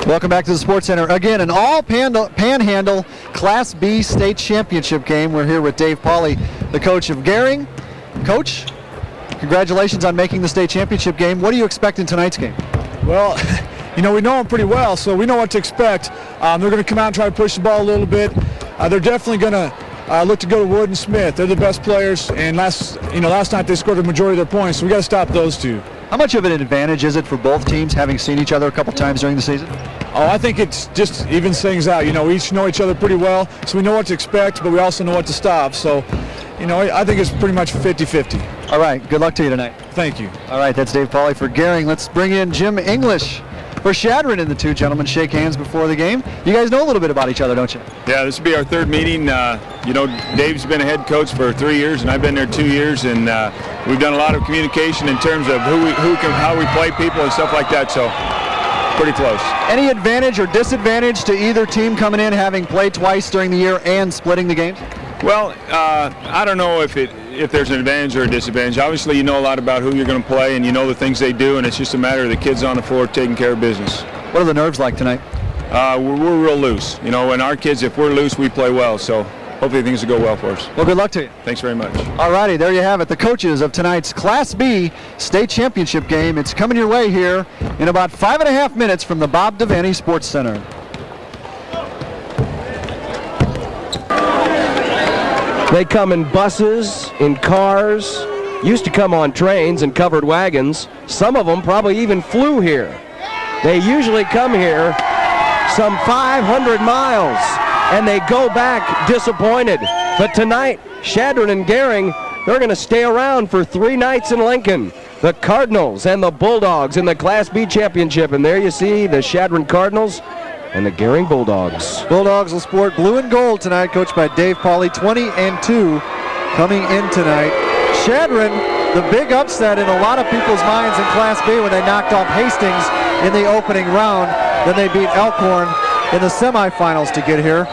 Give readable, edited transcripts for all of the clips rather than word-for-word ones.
Welcome back to the Sports Center. Again, an all-panhandle Class B state championship game. We're here with Dave Pauly, the coach of Gering. Coach, congratulations on making the state championship game. What do you expect in tonight's game? Well, we know them pretty well, so we know what to expect. They're going to come out and try to push the ball a little bit. They're definitely going to look to go to Wood and Smith. They're the best players, and last night they scored the majority of their points, so we got to stop those two. How much of an advantage is it for both teams having seen each other a couple times during the season? Oh, I think it's just evens things out. We each know each other pretty well, so we know what to expect, but we also know what to stop. So, I think it's pretty much 50-50. All right, good luck to you tonight. Thank you. All right, that's Dave Pauly for Gering. Let's bring in Jim English for Chadron, and the two gentlemen shake hands before the game. You guys know a little bit about each other, don't you? Yeah, this will be our third meeting. Dave's been a head coach for 3 years, and I've been there 2 years, and we've done a lot of communication in terms of how we play people and stuff like that. So, pretty close. Any advantage or disadvantage to either team coming in having played twice during the year and splitting the games? Well, I don't know if there's an advantage or a disadvantage. Obviously, you know a lot about who you're going to play, and you know the things they do, and it's just a matter of the kids on the floor taking care of business. What are the nerves like tonight? We're real loose. And our kids, if we're loose, we play well. So hopefully things will go well for us. Well, good luck to you. Thanks very much. All righty, there you have it. The coaches of tonight's Class B state championship game. It's coming your way here in about 5.5 minutes from the Bob Devaney Sports Center. They come in buses, in cars, used to come on trains and covered wagons. Some of them probably even flew here. They usually come here some 500 miles, and they go back disappointed. But tonight, Chadron and Gering, they're going to stay around for 3 nights in Lincoln. The Cardinals and the Bulldogs in the Class B championship. And there you see the Chadron Cardinals and the Gering Bulldogs. Bulldogs will sport blue and gold tonight, coached by Dave Pauly, 20-2 coming in tonight. Chadron, the big upset in a lot of people's minds in Class B when they knocked off Hastings in the opening round. Then they beat Elkhorn in the semifinals to get here.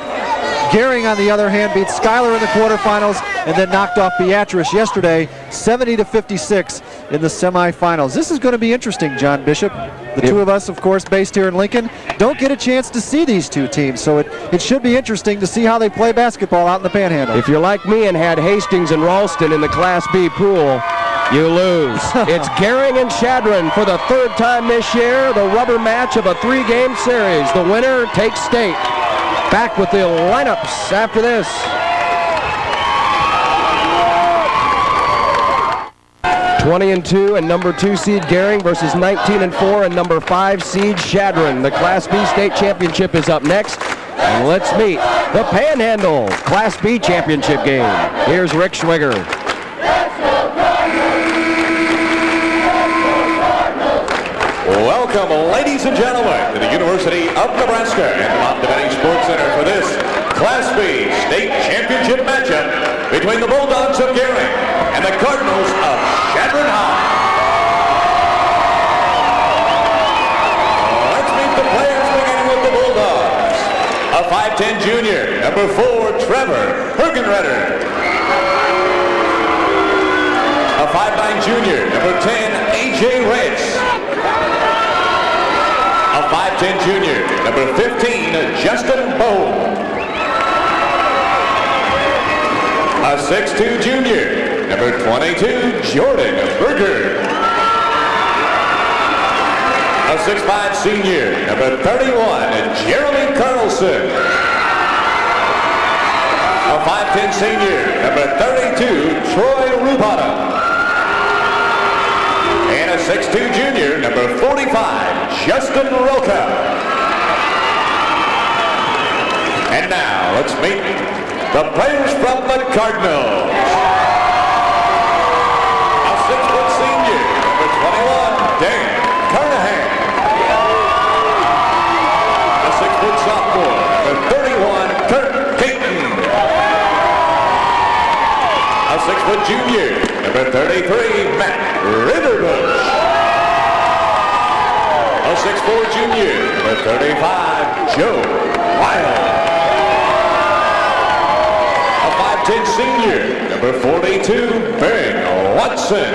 Gering, on the other hand, beat Schuyler in the quarterfinals and then knocked off Beatrice yesterday, 70-56 in the semifinals. This is going to be interesting, John Bishop. The two of us, of course, based here in Lincoln, don't get a chance to see these two teams, so it should be interesting to see how they play basketball out in the Panhandle. If you're like me and had Hastings and Ralston in the Class B pool, you lose. It's Gering and Chadron for the third time this year, the rubber match of a 3-game series. The winner takes state. Back with the lineups after this. (20-2) and number 2 seed Gering versus 19-4 and number 5 seed Chadron. The Class B state championship is up next. And let's meet the Panhandle Class B championship game. Here's Rick Schwiger. Welcome, ladies and gentlemen, to the University of Nebraska and Bob Devaney Sports Center for this Class B state championship matchup between the Bulldogs of Gering and the Cardinals of Chadron High. Let's meet the players, beginning with the Bulldogs. A 5'10 junior, number 4, Trevor Hergenreder. A 5'9 junior, number 10, A.J. Reyes. A 5'10 junior, number 15, Justin Bowe. A 6'2 junior, number 22, Jordan Berger. A 6'5 senior, number 31, Jeremy Carlson. A 5'10 senior, number 32, Troy Rubata. And a 6'2 junior, number 45, Justin Roca. And now, let's meet the players from the Cardinals. A 6-foot senior, number 21, Dan Carnahan. A 6-foot sophomore, number 31, Kurt Caton. A 6-foot junior, number 33, Matt Riverbush. A 6'4 junior, number 35, Joe Wild. A 5'10 senior, number 42, Ben Watson.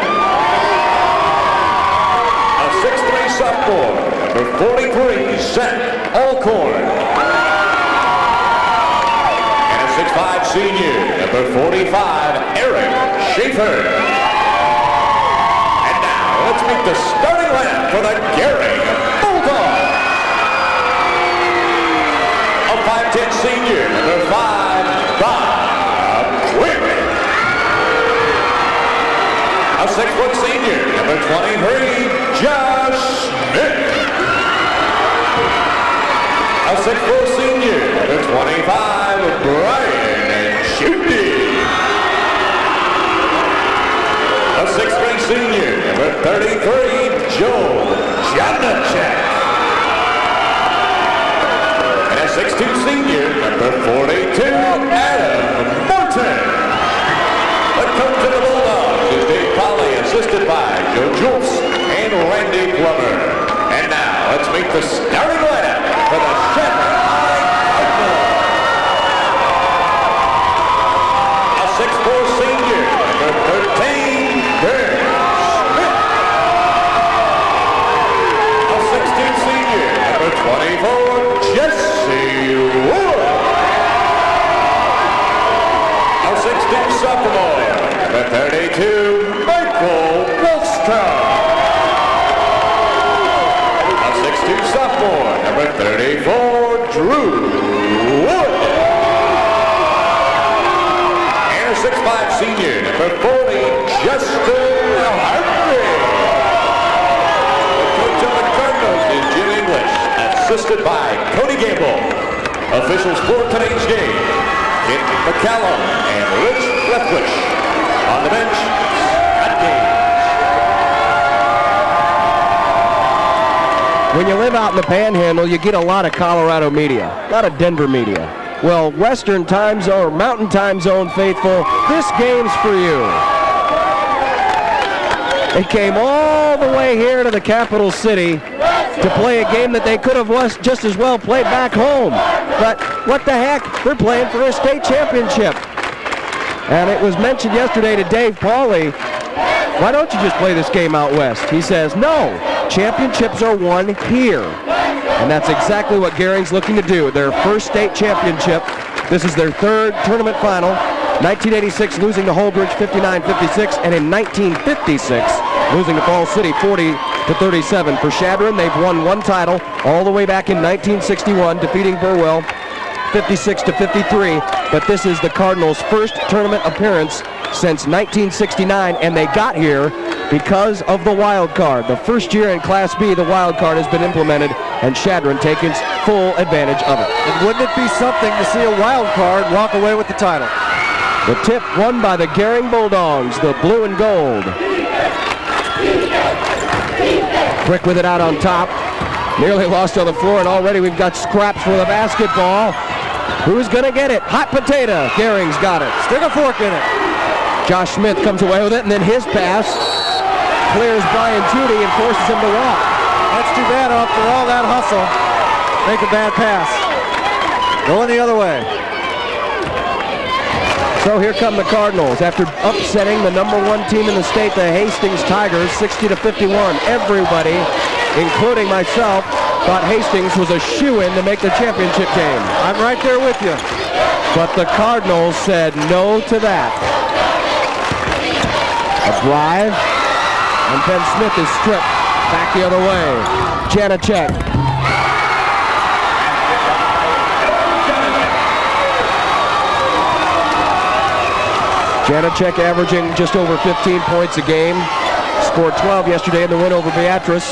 A 6'3 sophomore, number 43, Zach Alcorn. And a 6'5" senior, number 45, Eric Schaefer. And now let's meet the starting lineup for the Gering Bulldogs. A 5'10" senior, number 5, Bob Quinn. A 6-foot senior, number 23, Josh Smith. A 6'4" senior, number 25, Brian Judy. A 6'3" senior, number 33, Joe Janacek. And a 6'2" senior, number 42, Adam Morton. The coach of the Bulldogs is Dave Polly, assisted by Joe Jules and Randy Plummer. And now, let's meet the starting lineup for the Chadron Cardinals. A 6'4" senior, number 13, Gering Smith. A 6'2" senior, number 24, Jesse Wood. A 6'2" sophomore, number 32, Michael Wolfstrom. A 6'2" sophomore, number 34, Drew Wood. And a 6'5" senior, number 40, Justin Harvey. The coach of the Cardinals is Jim English, assisted by Cody Gamble. Officials for today's game, Kit McCallum and Rich Lethwish. On the bench, Scott Gage. When you live out in the Panhandle, you get a lot of Colorado media, a lot of Denver media. Well, Western time zone or Mountain time zone faithful, this game's for you. They came all the way here to the capital city to play a game that they could have just as well played back home. But what the heck, they're playing for a state championship. And it was mentioned yesterday to Dave Pauly, why don't you just play this game out west? He says, no, championships are won here. And that's exactly what Gering's looking to do. Their first state championship. This is their third tournament final. 1986 losing to Holdridge 59-56, and in 1956 losing to Falls City 40-37. For Chadron, they've won one title all the way back in 1961, defeating Burwell 56-53. But this is the Cardinals' first tournament appearance since 1969, and they got here because of the wild card. The first year in Class B, the wild card has been implemented, and Chadron taking full advantage of it. And wouldn't it be something to see a wild card walk away with the title? The tip won by the Gering Bulldogs, the blue and gold. Quick with it out on top. Nearly lost on the floor, and already we've got scraps for the basketball. Who's going to get it? Hot potato. Gering's got it. Stick a fork in it. Josh Smith comes away with it, and then his pass clears Brian Judy and forces him to walk. That's too bad after all that hustle. Make a bad pass. Going the other way. So here come the Cardinals after upsetting the number one team in the state, the Hastings Tigers, 60-51. Everybody, including myself, thought Hastings was a shoo-in to make the championship game. I'm right there with you. But the Cardinals said no to that. A drive, and Ben Smith is stripped back the other way. Janacek. Janacek averaging just over 15 points a game. Scored 12 yesterday in the win over Beatrice.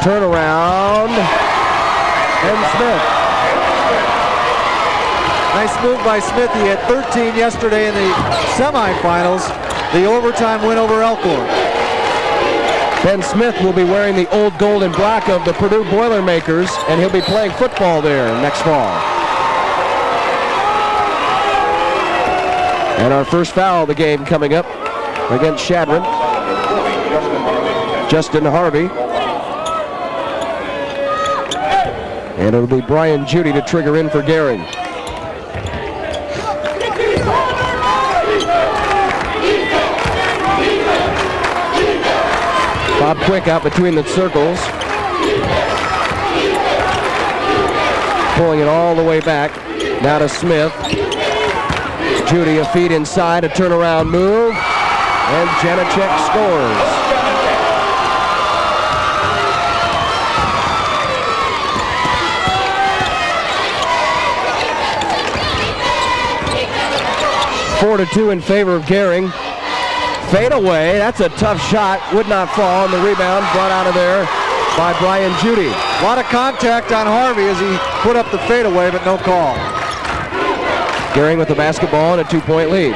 Turnaround. And Smith. Nice move by Smith. He had 13 yesterday in the semifinals. The overtime win over Elkhorn. Ben Smith will be wearing the old gold and black of the Purdue Boilermakers, and he'll be playing football there next fall. And our first foul of the game coming up against Chadron. Justin Harvey. And it'll be Brian Judy to trigger in for Gering. Bob Quick out between the circles. Pulling it all the way back. Now to Smith. Judy a feed inside, a turnaround move. And Janacek scores. Four to 2 in favor of Gering. Fade away, that's a tough shot, would not fall, and the rebound brought out of there by Brian Judy. A lot of contact on Harvey as he put up the fadeaway, but no call. Gering with the basketball and a 2-point lead.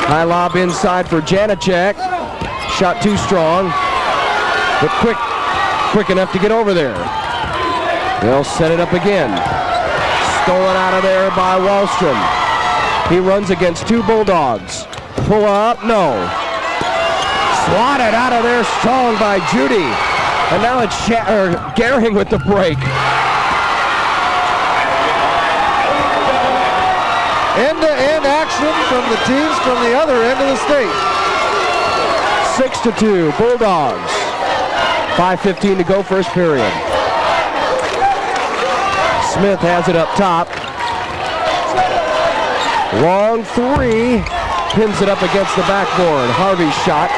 High lob inside for Janacek. Shot too strong, but quick enough to get over there. They'll set it up again. Stolen out of there by Wallstrom. He runs against two Bulldogs. Pull up, no. Swatted out of there strong by Judy. And now it's Gering with the break. End-to-end action from the teams from the other end of the state. 6-2, Bulldogs. 5:15 to go, first period. Smith has it up top. Long three. Pins it up against the backboard. Harvey's shot.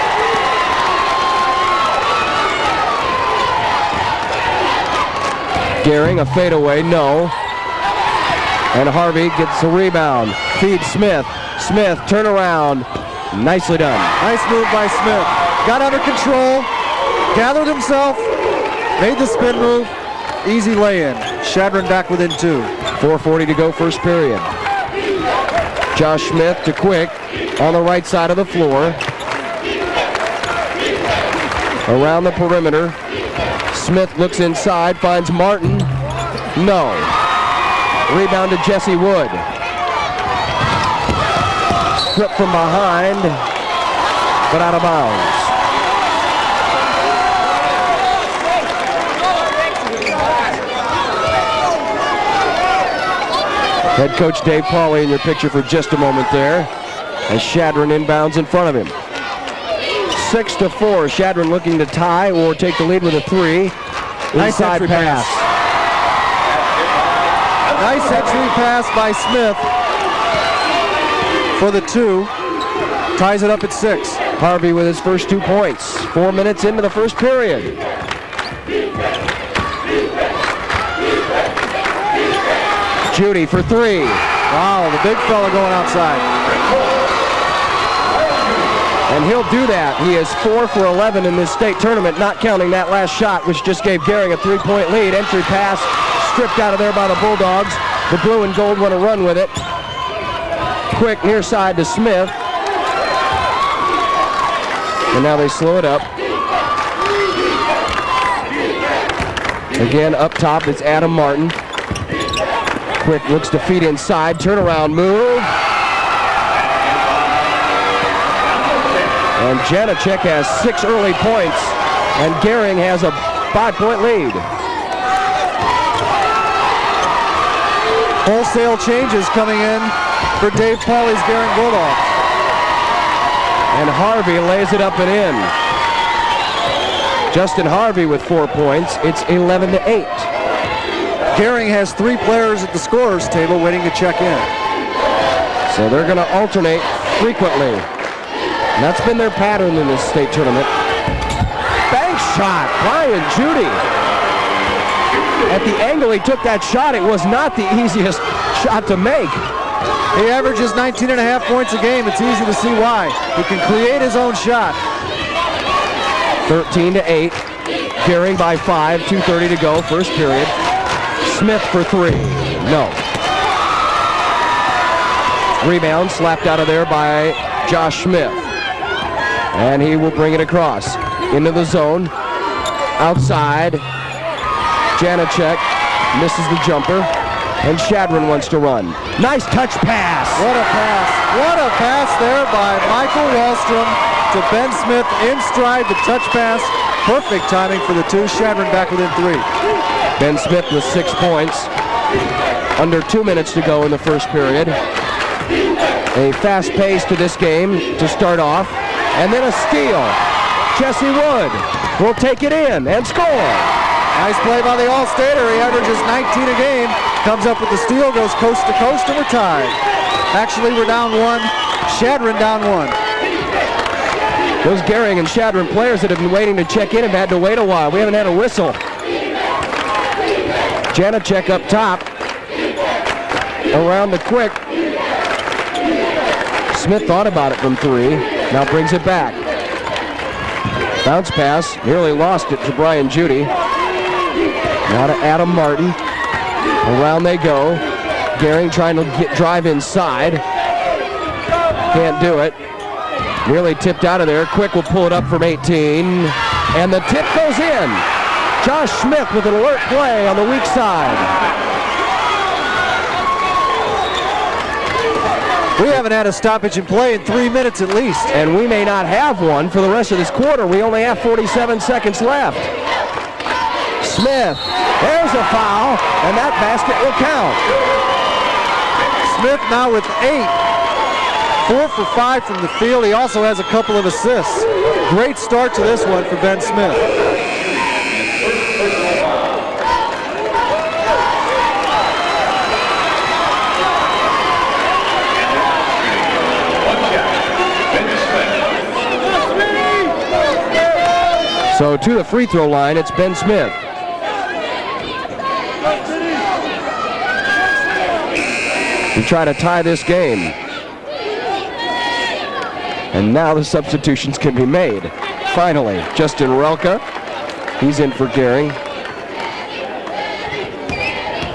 Gering, a fadeaway, no. And Harvey gets a rebound. Feeds Smith. Smith, turn around. Nicely done. Nice move by Smith. Got under control. Gathered himself. Made the spin move. Easy lay-in. Chadron back within 2. 4:40 to go, first period. Josh Smith to Quick on the right side of the floor. Around the perimeter. Smith looks inside, finds Martin. No. Rebound to Jesse Wood. Flip from behind, but out of bounds. Head coach Dave Pauly in your picture for just a moment there, as Chadron inbounds in front of him. 6-4, Chadron looking to tie or take the lead with a 3. Nice Inside entry pass. Nice entry pass by Smith for the 2. Ties it up at 6. Harvey with his first 2 points. 4 minutes into the first period. Judy for 3. Wow, the big fella going outside. And he'll do that. He is 4 for 11 in this state tournament, not counting that last shot, which just gave Gering a 3-point lead. Entry pass stripped out of there by the Bulldogs. The blue and gold want to run with it. Quick near side to Smith. And now they slow it up. Again, up top, it's Adam Martin. Quick looks to feed inside, turnaround move. And Janacek has 6 early points, and Gering has a 5-point lead. Wholesale changes coming in for Dave Pauly's Gering Bulldogs. And Harvey lays it up and in. Justin Harvey with 4 points. It's 11-8. Gering has 3 players at the scorer's table waiting to check in. So they're going to alternate frequently. And that's been their pattern in this state tournament. Bank shot, Brian Judy. At the angle he took that shot, it was not the easiest shot to make. He averages 19.5 points a game. It's easy to see why. He can create his own shot. 13-8. Gering by 5, 2:30 to go, first period. Smith for 3, no. Rebound slapped out of there by Josh Smith. And he will bring it across into the zone. Outside, Janacek misses the jumper, and Chadron wants to run. Nice touch pass. What a pass. What a pass there by Michael Wallstrom to Ben Smith in stride, the touch pass. Perfect timing for the 2. Chadron back within 3. Ben Smith with 6 points. Under 2 minutes to go in the first period. A fast pace to this game to start off. And then a steal. Jesse Wood will take it in and score. Nice play by the All-Stater. He averages 19 a game. Comes up with the steal, goes coast to coast, and we're tied. Actually, we're down 1. Chadron down 1. Those Gering and Chadron players that have been waiting to check in have had to wait a while. We haven't had a whistle. Janacek up top. Around the quick. Smith thought about it from 3. Now brings it back. Bounce pass. Nearly lost it to Brian Judy. Now to Adam Martin. Around they go. Gering trying to drive inside. Can't do it. Nearly tipped out of there. Quick will pull it up from 18. And the tip goes in. Josh Smith with an alert play on the weak side. We haven't had a stoppage in play in 3 minutes at least. And we may not have one for the rest of this quarter. We only have 47 seconds left. Smith, there's a foul, and that basket will count. Smith now with 8. 4 for 5 from the field. He also has a couple of assists. Great start to this one for Ben Smith. So to the free throw line, it's Ben Smith. We try to tie this game. And now the substitutions can be made. Finally, Justin Relka, he's in for Gering.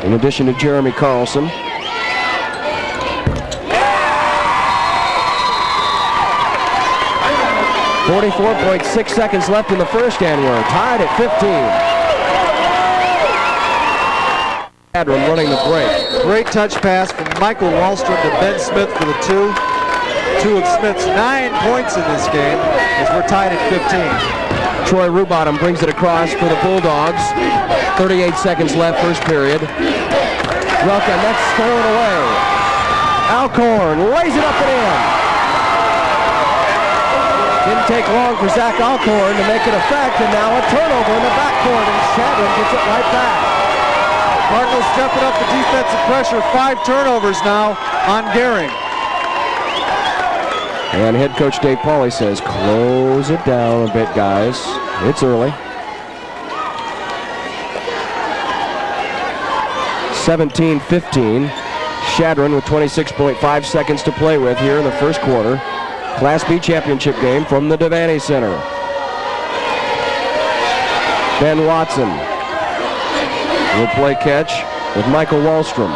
In addition to Jeremy Carlson. .6 seconds left in the first, and we're tied at 15. Chadron running the break. Great touch pass from Michael Wallstrom to Ben Smith for the 2. 2 of Smith's 9 points in this game as we're tied at 15. Troy Rubottom brings it across for the Bulldogs. 38 seconds left, first period. Relka, that's stolen away. Alcorn lays it up and in. Didn't take long for Zach Alcorn to make it a fact, and now a turnover in the backcourt, and Chadron gets it right back. Cardinals stepping up the defensive pressure. 5 turnovers now on Gering. And head coach Dave Pauly says, close it down a bit, guys. It's early. 17-15. Chadron with 26.5 seconds to play with here in the first quarter. Class B championship game from the Devaney Center. Ben Watson will play catch with Michael Wallstrom.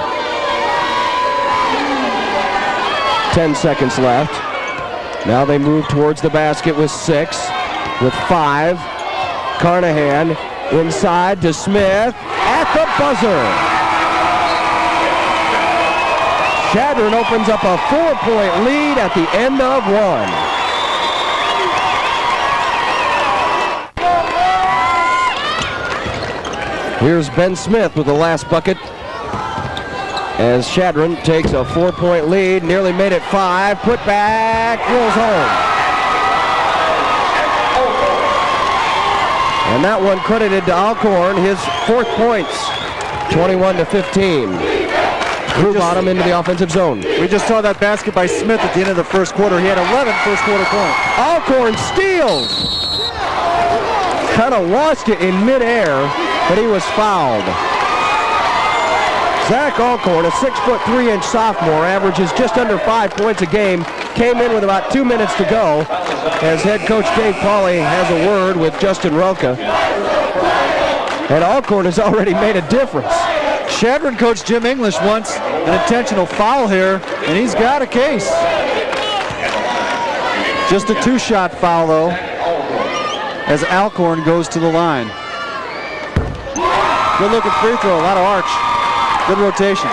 10 seconds left. Now they move towards the basket with 6, with 5. Carnahan inside to Smith at the buzzer. Chadron opens up a 4-point lead at the end of 1. Here's Ben Smith with the last bucket as Chadron takes a 4-point lead, nearly made it 5, put back, rolls home. And that one credited to Alcorn, his 4th points, 21-15. Bottom into the offensive zone. We just saw that basket by Smith at the end of the first quarter. He had 11 first quarter points. Alcorn steals. Kind of lost it in midair, but he was fouled. Zach Alcorn, a 6'3" sophomore, averages just under 5 points a game. Came in with about 2 minutes to go as head coach Dave Pauly has a word with Justin Relka. And Alcorn has already made a difference. Chadron coach Jim English wants an intentional foul here, and he's got a case. Just a 2-shot foul, though, as Alcorn goes to the line. Good looking free throw, a lot of arch. Good rotation.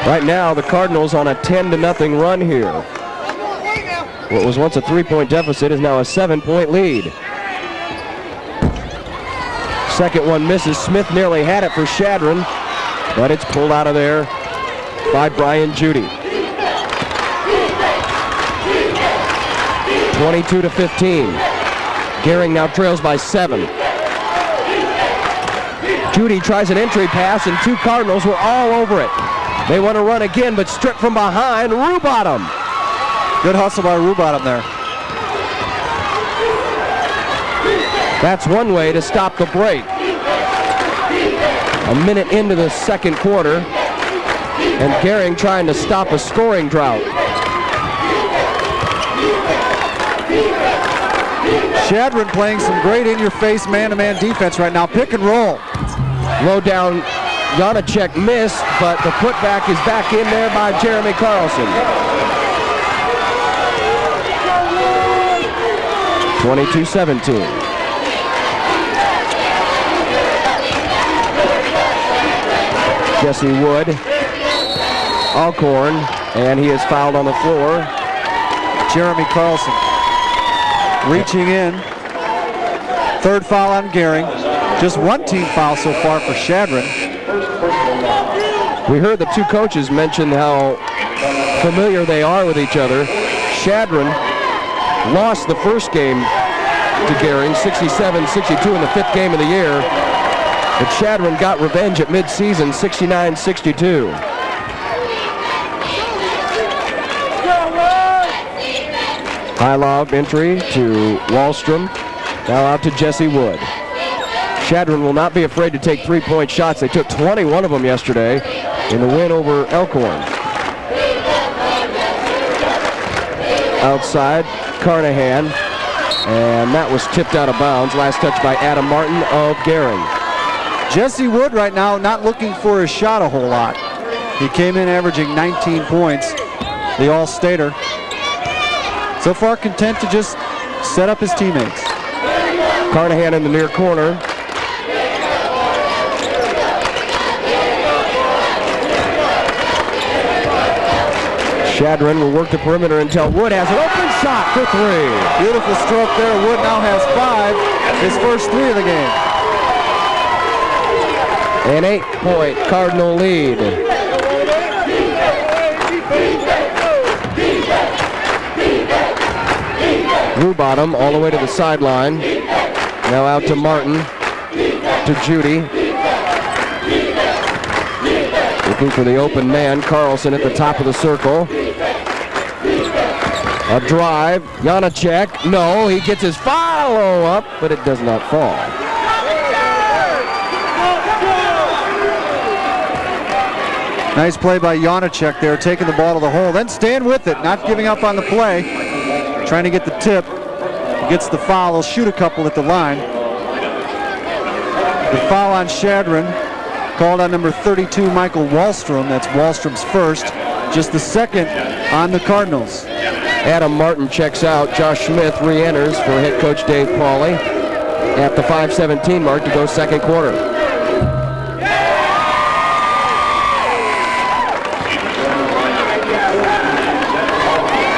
Right now, the Cardinals on a 10-0 run here. What was once a 3-point deficit is now a 7-point lead. Second one misses. Smith nearly had it for Chadron, but it's pulled out of there by Brian Judy. 22-15. Gering now trails by 7. Judy tries an entry pass, and 2 Cardinals were all over it. They want to run again, but stripped from behind. Rubottom. Good hustle by Rubottom there. That's one way to stop the break. A minute into the second quarter, and Gering trying to stop a scoring drought. Chadron playing some great in-your-face man-to-man defense right now. Pick and roll. Low down, Janacek missed, but the putback is back in there by Jeremy Carlson. 22-17. Jesse Wood, Alcorn, and he is fouled on the floor. Jeremy Carlson reaching in. 3rd foul on Gering. Just 1 team foul so far for Chadron. We heard the 2 coaches mention how familiar they are with each other. Chadron lost the first game to Gering, 67-62 in the 5th game of the year. But Chadron got revenge at mid-season, 69-62. High lob entry to Wallstrom. Now out to Jesse Wood. Chadron will not be afraid to take 3-point shots. They took 21 of them yesterday in the win over Elkhorn. Outside, Carnahan. And that was tipped out of bounds. Last touch by Adam Martin of Gering. Jesse Wood right now not looking for his shot a whole lot. He came in averaging 19 points, the All-Stater. So far content to just set up his teammates. Carnahan in the near corner. Chadron will work the perimeter until Wood has an open shot for 3. Beautiful stroke there. Wood now has 5, his first 3 of the game. An 8-point Cardinal lead. Rubottom all the way to the sideline. Now out to Martin, to Judy. Looking for the open man, Carlson at the top of the circle. A drive, Janacek, no, he gets his follow-up, but it does not fall. Nice play by Janacek there, taking the ball to the hole, then stand with it, not giving up on the play. Trying to get the tip, gets the foul, he'll shoot a couple at the line. The foul on Chadron, called on number 32, Michael Wallstrom. That's Wallstrom's first, just the 2nd on the Cardinals. Adam Martin checks out. Josh Smith re-enters for head coach Dave Pauly at the 5:17 mark to go second quarter.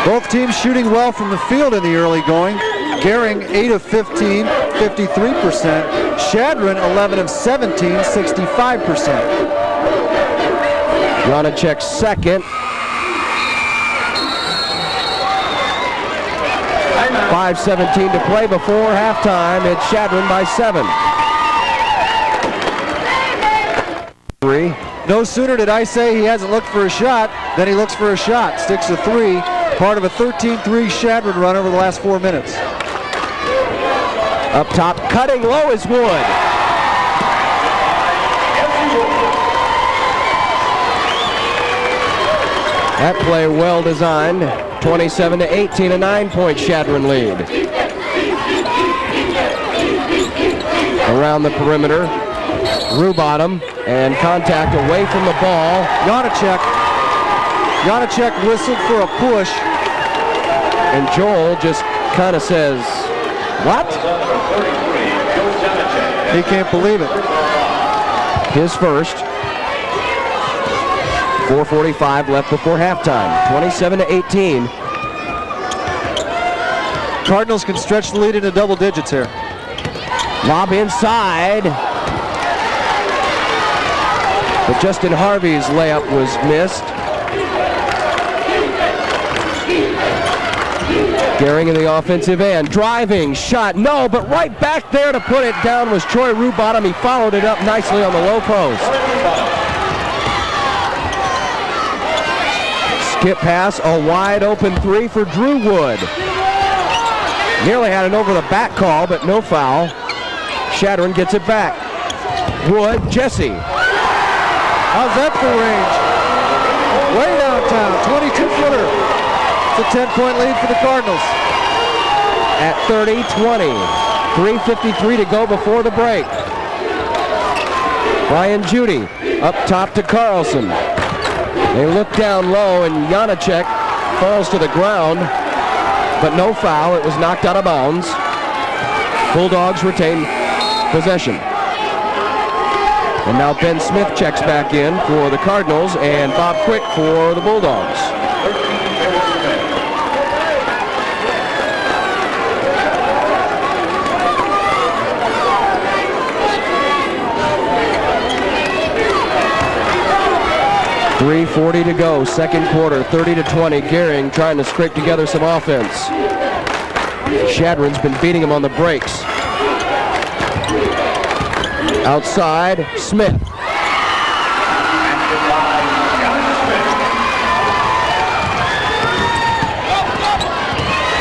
Both teams shooting well from the field in the early going. Gering 8 of 15, 53%. Chadron 11 of 17, 65%. Janacek second. 5:17 to play before halftime. It's Chadron by 7. 3. No sooner did I say he hasn't looked for a shot than he looks for a shot. Sticks a 3, part of a 13-3 Chadron run over the last 4 minutes. Up top, cutting low is Wood. That play well designed. 27-18, a 9-point Chadron lead. Around the perimeter, Rubottom, and contact away from the ball. Janacek whistled for a push. And Joel just kind of says, what? He can't believe it. His first. 4:45 left before halftime. 27-18. Cardinals can stretch the lead into double digits here. Lob inside. But Justin Harvey's layup was missed. Gering in the offensive end, driving, shot, no, but right back there to put it down was Troy Rubottom. He followed it up nicely on the low post. Skip pass, a wide open three for Drew Wood. Nearly had an over the back call, but no foul. Chadron gets it back. Wood, Jesse. How's that for range? Way downtown, 22-footer. It's a 10-point lead for the Cardinals. At 30-20. 3:53 to go before the break. Brian Judy up top to Carlson. They look down low, and Janacek falls to the ground, but no foul. It was knocked out of bounds. Bulldogs retain possession. And now Ben Smith checks back in for the Cardinals and Bob Quick for the Bulldogs. .340 to go, second quarter, 30-20. Gering trying to scrape together some offense. Chadron's been beating him on the brakes. Outside, Smith.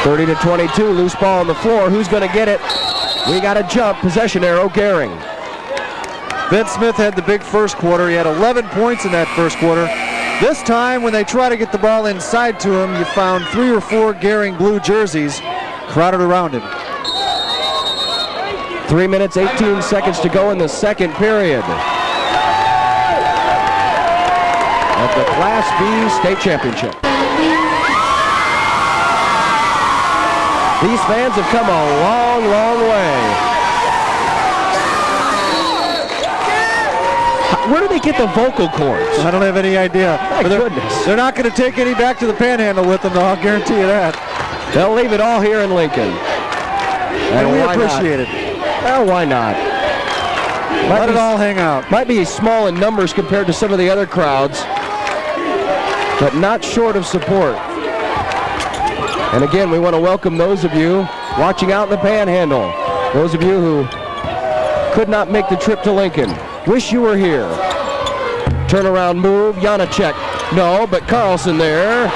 .30-22, loose ball on the floor. Who's going to get it? We got a jump, possession arrow, Gering. Ben Smith had the big first quarter. He had 11 points in that first quarter. This time, when they try to get the ball inside to him, you found 3 or 4 Gering blue jerseys crowded around him. 3 minutes, 18 seconds to go in the second period of the Class B state championship. These fans have come a long, long way. Where do they get the vocal cords? I don't have any idea. My goodness. They're not going to take any back to the Panhandle with them, though, I'll guarantee you that. They'll leave it all here in Lincoln. And we appreciate it. Well, why not? Let it all hang out. Might be small in numbers compared to some of the other crowds, but not short of support. And again, we want to welcome those of you watching out in the Panhandle. Those of you who could not make the trip to Lincoln. Wish you were here. Turnaround move, Janacek. No, but Carlson there.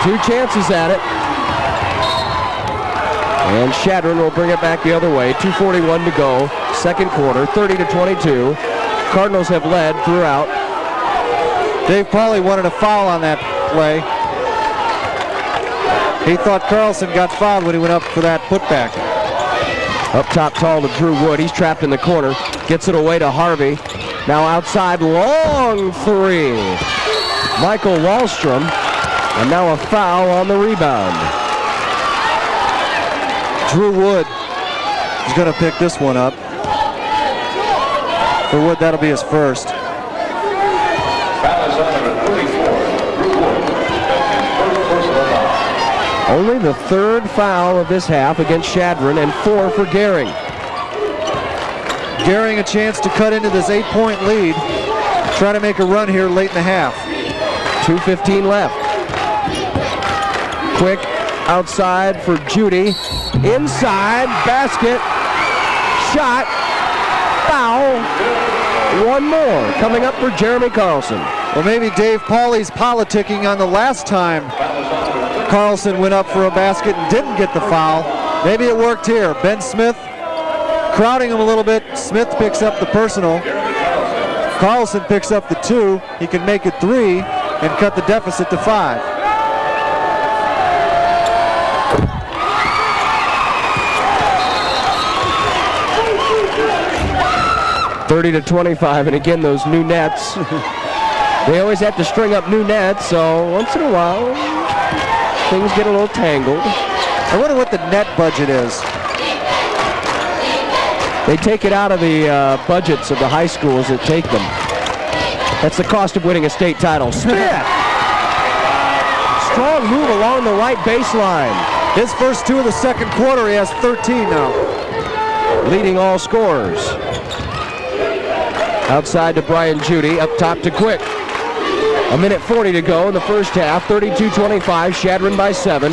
2 chances at it. And Chadron will bring it back the other way. 2:41 to go. Second quarter, 30-22. Cardinals have led throughout. Dave Pauly wanted a foul on that play. He thought Carlson got fouled when he went up for that putback. Up top tall to Drew Wood. He's trapped in the corner. Gets it away to Harvey. Now outside, long three. Michael Wallstrom. And now a foul on the rebound. Drew Wood is going to pick this one up. For Wood, that'll be his first. Foul is on number 34, Drew Wood. Only the third foul of this half against Chadron and 4 for Gering. Gering a chance to cut into this 8-point lead. Try to make a run here late in the half. 2:15 left. Quick outside for Judy. Inside, basket, shot, foul. One more coming up for Jeremy Carlson. Well, maybe Dave Pauly's politicking on the last time Carlson went up for a basket and didn't get the foul. Maybe it worked here. Ben Smith crowding him a little bit. Smith picks up the personal. Carlson picks up the 2. He can make it 3 and cut the deficit to 5. .30-25, and again, those new nets. They always have to string up new nets, so once in a while, things get a little tangled. I wonder what the net budget is. They take it out of the budgets of the high schools that take them. That's the cost of winning a state title. Smith! Strong move along the right baseline. His first 2 of the second quarter, he has 13 now. Leading all scorers. Outside to Brian Judy, up top to Quick. A minute 40 to go in the first half. 32-25, Chadron by 7.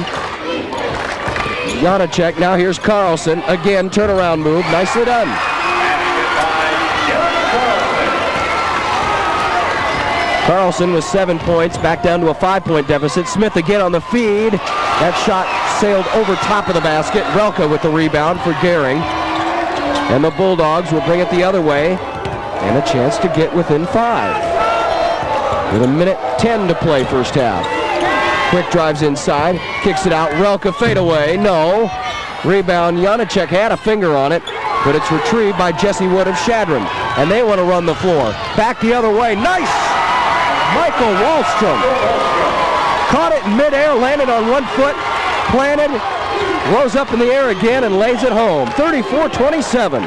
Janacek, now here's Carlson. Again, turnaround move, nicely done. Carlson with 7 points, back down to a 5-point deficit. Smith again on the feed. That shot sailed over top of the basket. Relka with the rebound for Gering. And the Bulldogs will bring it the other way. And a chance to get within 5. With a minute 10 to play first half. Quick drives inside, kicks it out. Relka fadeaway, no. Rebound, Janacek had a finger on it, but it's retrieved by Jesse Wood of Chadron. And they want to run the floor. Back the other way, nice! Michael Wallstrom caught it in midair, landed on one foot, planted, rose up in the air again and lays it home. 34-27.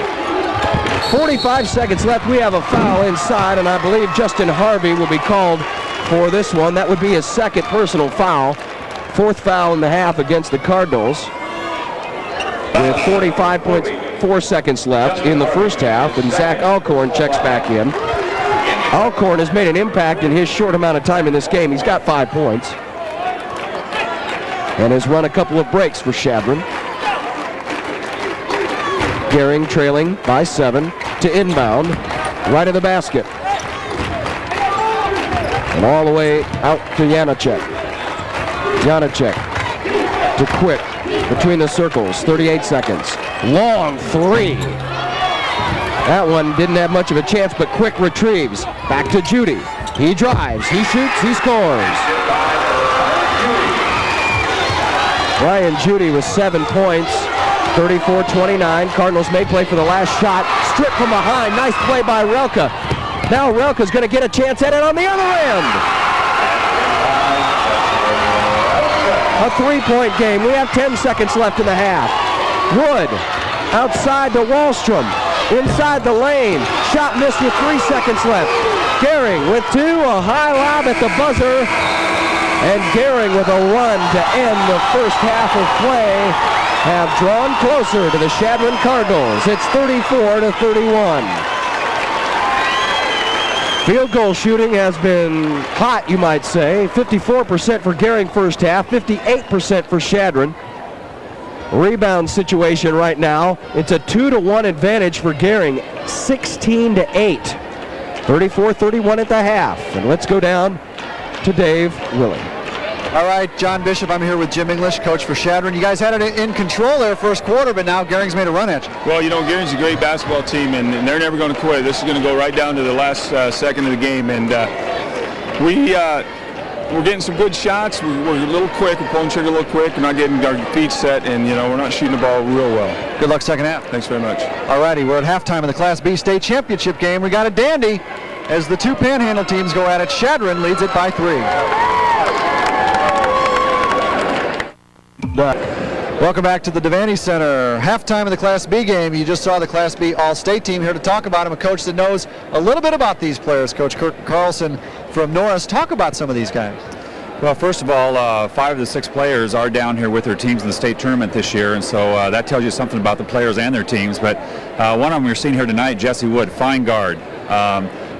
45 seconds left. We have a foul inside, and I believe Justin Harvey will be called for this one. That would be his second personal foul. 4th foul in the half against the Cardinals. With 45.4 seconds left in the first half, and Zach Alcorn checks back in. Alcorn has made an impact in his short amount of time in this game. He's got 5 points. And has run a couple of breaks for Chadron. Gering trailing by 7 to inbound, right of the basket. And all the way out to Janacek. Janacek to Quick between the circles, 38 seconds. Long 3. That one didn't have much of a chance, but Quick retrieves. Back to Judy. He drives, he shoots, he scores. Ryan Judy with 7 points, 34-29. Cardinals may play for the last shot. Strip from behind, nice play by Relka. Now Relka's going to get a chance at it on the other end. A 3-point game. We have 10 seconds left in the half. Wood outside to Wallstrom. Inside the lane. Shot missed with 3 seconds left. Gering with 2. A high lob at the buzzer. And Gering with a run to end the first half of play have drawn closer to the Chadron Cardinals. It's 34-31. Field goal shooting has been hot, you might say. 54% for Gering first half, 58% for Chadron. Rebound situation right now, it's a 2-1 advantage for Gering, 16-8. 34-31 at the half. And let's go down to Dave Willing. All right, John Bishop, I'm here with Jim English, coach for Chadron. You guys had it in control there first quarter, but now Gering's made a run at you. Well, you know, Gering's a great basketball team, and they're never going to quit. This is going to go right down to the last second of the game, and we're getting some good shots. We're a little quick. We're pulling trigger a little quick. We're not getting our feet set, and, you know, we're not shooting the ball real well. Good luck second half. Thanks very much. All righty, we're at halftime of the Class B state championship game. We got a dandy as the 2 Panhandle teams go at it. Chadron leads it by 3. Welcome back to the Devaney Center. Halftime of the Class B game. You just saw the Class B All-State team. Here to talk about him, a coach that knows a little bit about these players, Coach Kirk Carlson from Norris. Talk about some of these guys. Well, first of all, 5 of the 6 players are down here with their teams in the state tournament this year, and so that tells you something about the players and their teams. But one of them we're seeing here tonight, Jesse Wood, fine guard.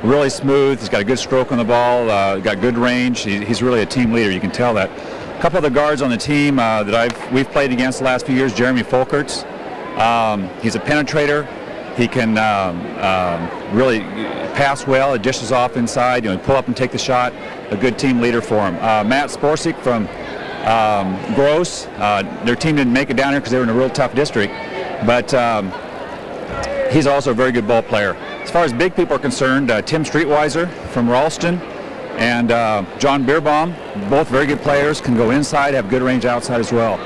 Really smooth. He's got a good stroke on the ball, got good range. He's really a team leader. You can tell that. A couple of the guards on the team that we've played against the last few years, Jeremy Folkerts. He's a penetrator. He can really pass well. It dishes off inside. You know, pull up and take the shot. A good team leader for him. Matt Sporsik from Gross. Their team didn't make it down here because they were in a real tough district, but he's also a very good ball player. As far as big people are concerned, Tim Streetweiser from Ralston and John Beerbaum, both very good players, can go inside, have good range outside as well.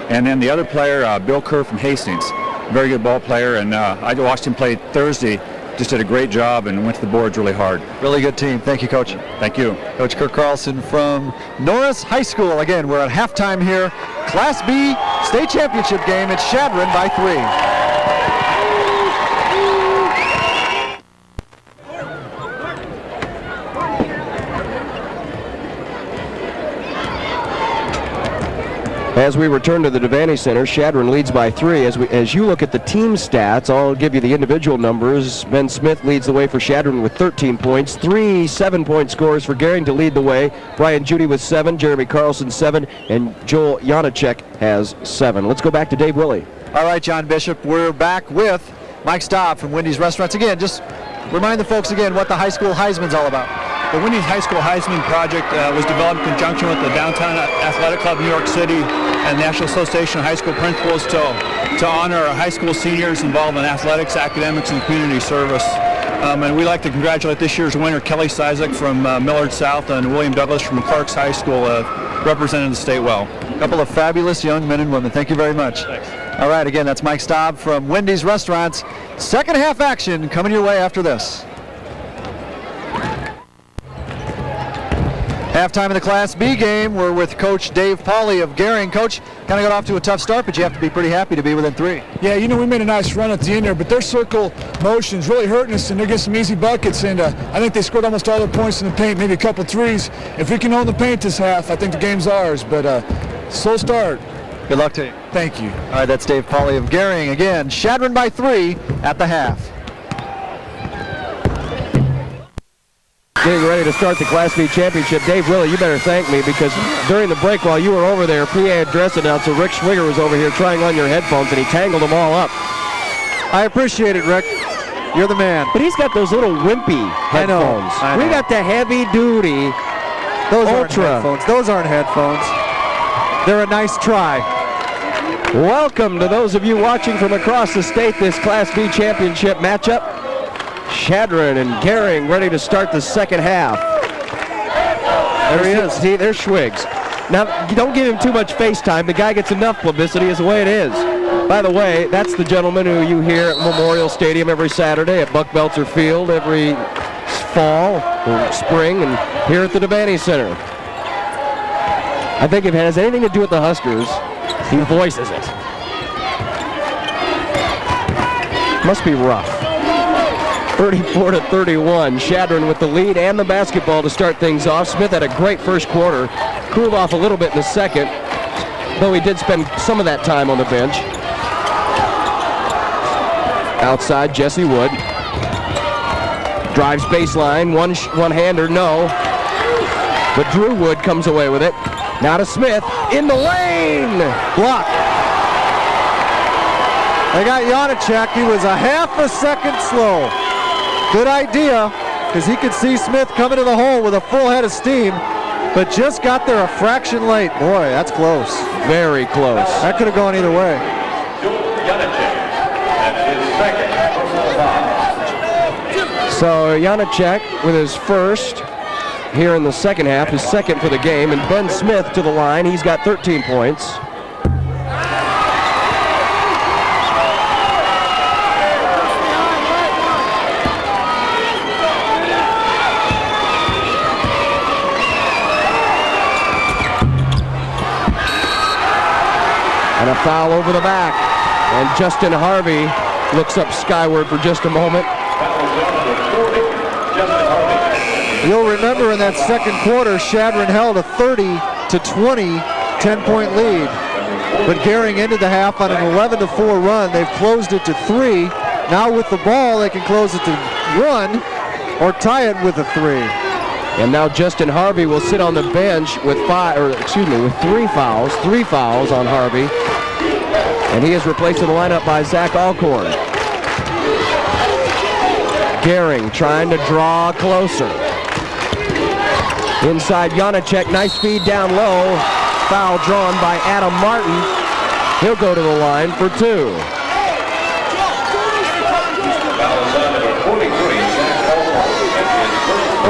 And then the other player, Bill Kerr from Hastings, very good ball player, and I watched him play Thursday, just did a great job and went to the boards really hard. Really good team. Thank you, Coach. Thank you. Coach Kirk Carlson from Norris High School. Again, we're at halftime here. Class B state championship game. It's Chadron by 3. As we return to the Devaney Center, Chadron leads by 3. As you look at the team stats, I'll give you the individual numbers. Ben Smith leads the way for Chadron with 13 points. 3 7-point scores for Gering to lead the way. Brian Judy with 7, Jeremy Carlson 7, and Joel Janacek has 7. Let's go back to Dave Willie. All right, John Bishop, we're back with Mike Staub from Wendy's Restaurants. Again, just remind the folks again what the high school Heisman's all about. The Wendy's High School Heisman Project was developed in conjunction with the Downtown Athletic Club, New York City, and the National Association of High School Principals to honor our high school seniors involved in athletics, academics, and community service. And we'd like to congratulate this year's winner, Kelly Sizek from Millard South, and William Douglas from Clarks High School, representing the state well. A couple of fabulous young men and women. Thank you very much. Thanks. All right, again, that's Mike Staub from Wendy's Restaurants. Second half action coming your way after this. Halftime of the Class B game. We're with Coach Dave Pauly of Gering. Coach, kind of got off to a tough start, but you have to be pretty happy to be within 3. Yeah, we made a nice run at the end there, but their circle motion's really hurting us, and they're getting some easy buckets, and I think they scored almost all their points in the paint, maybe a couple threes. If we can own the paint this half, I think the game's ours, but slow start. Good luck to you. Thank you. All right, that's Dave Pauly of Gering. Again, Chadron by 3 at the half. Getting ready to start the Class B championship. Dave Willie, you better thank me, because during the break while you were over there, PA address announcer Rick Schwiger was over here trying on your headphones, and he tangled them all up. I appreciate it, Rick. You're the man. But he's got those little wimpy headphones. I know. We got the heavy duty Those aren't Ultra. headphones. Those aren't headphones. They're a nice try. Welcome to those of you watching from across the state, this Class B championship matchup. Chadron and Gering ready to start the second half. There he is. See, there's Schwiggs. Now, don't give him too much FaceTime. The guy gets enough publicity as the way it is. By the way, that's the gentleman who you hear at Memorial Stadium every Saturday, at Buck Belzer Field every fall or spring, and here at the Devaney Center. I think if it has anything to do with the Huskers, he voices it. Must be rough. 34-31. Chadron with the lead and the basketball to start things off. Smith had a great first quarter. Cooled off a little bit in the second, though he did spend some of that time on the bench. Outside, Jesse Wood. Drives baseline. One-hander, no. But Drew Wood comes away with it. Now to Smith. In the lane. Block. They got Janacek. He was a half a second slow. Good idea, because he could see Smith coming to the hole with a full head of steam, but just got there a fraction late. Boy, that's close. Very close. That could have gone either way. So Janacek with his first here in the second half, his second for the game, and Ben Smith to the line. He's got 13 points. And a foul over the back. And Justin Harvey looks up skyward for just a moment. You'll remember in that second quarter, Chadron held a 30-20 10-point lead. But Gering ended the half on an 11-4 run. They've closed it to 3. Now with the ball, they can close it to 1 or tie it with a 3. And now Justin Harvey will sit on the bench with 3 fouls. 3 fouls on Harvey. And he is replaced in the lineup by Zach Alcorn. Gering trying to draw closer. Inside Janacek, nice feed down low. Foul drawn by Adam Martin. He'll go to the line for 2.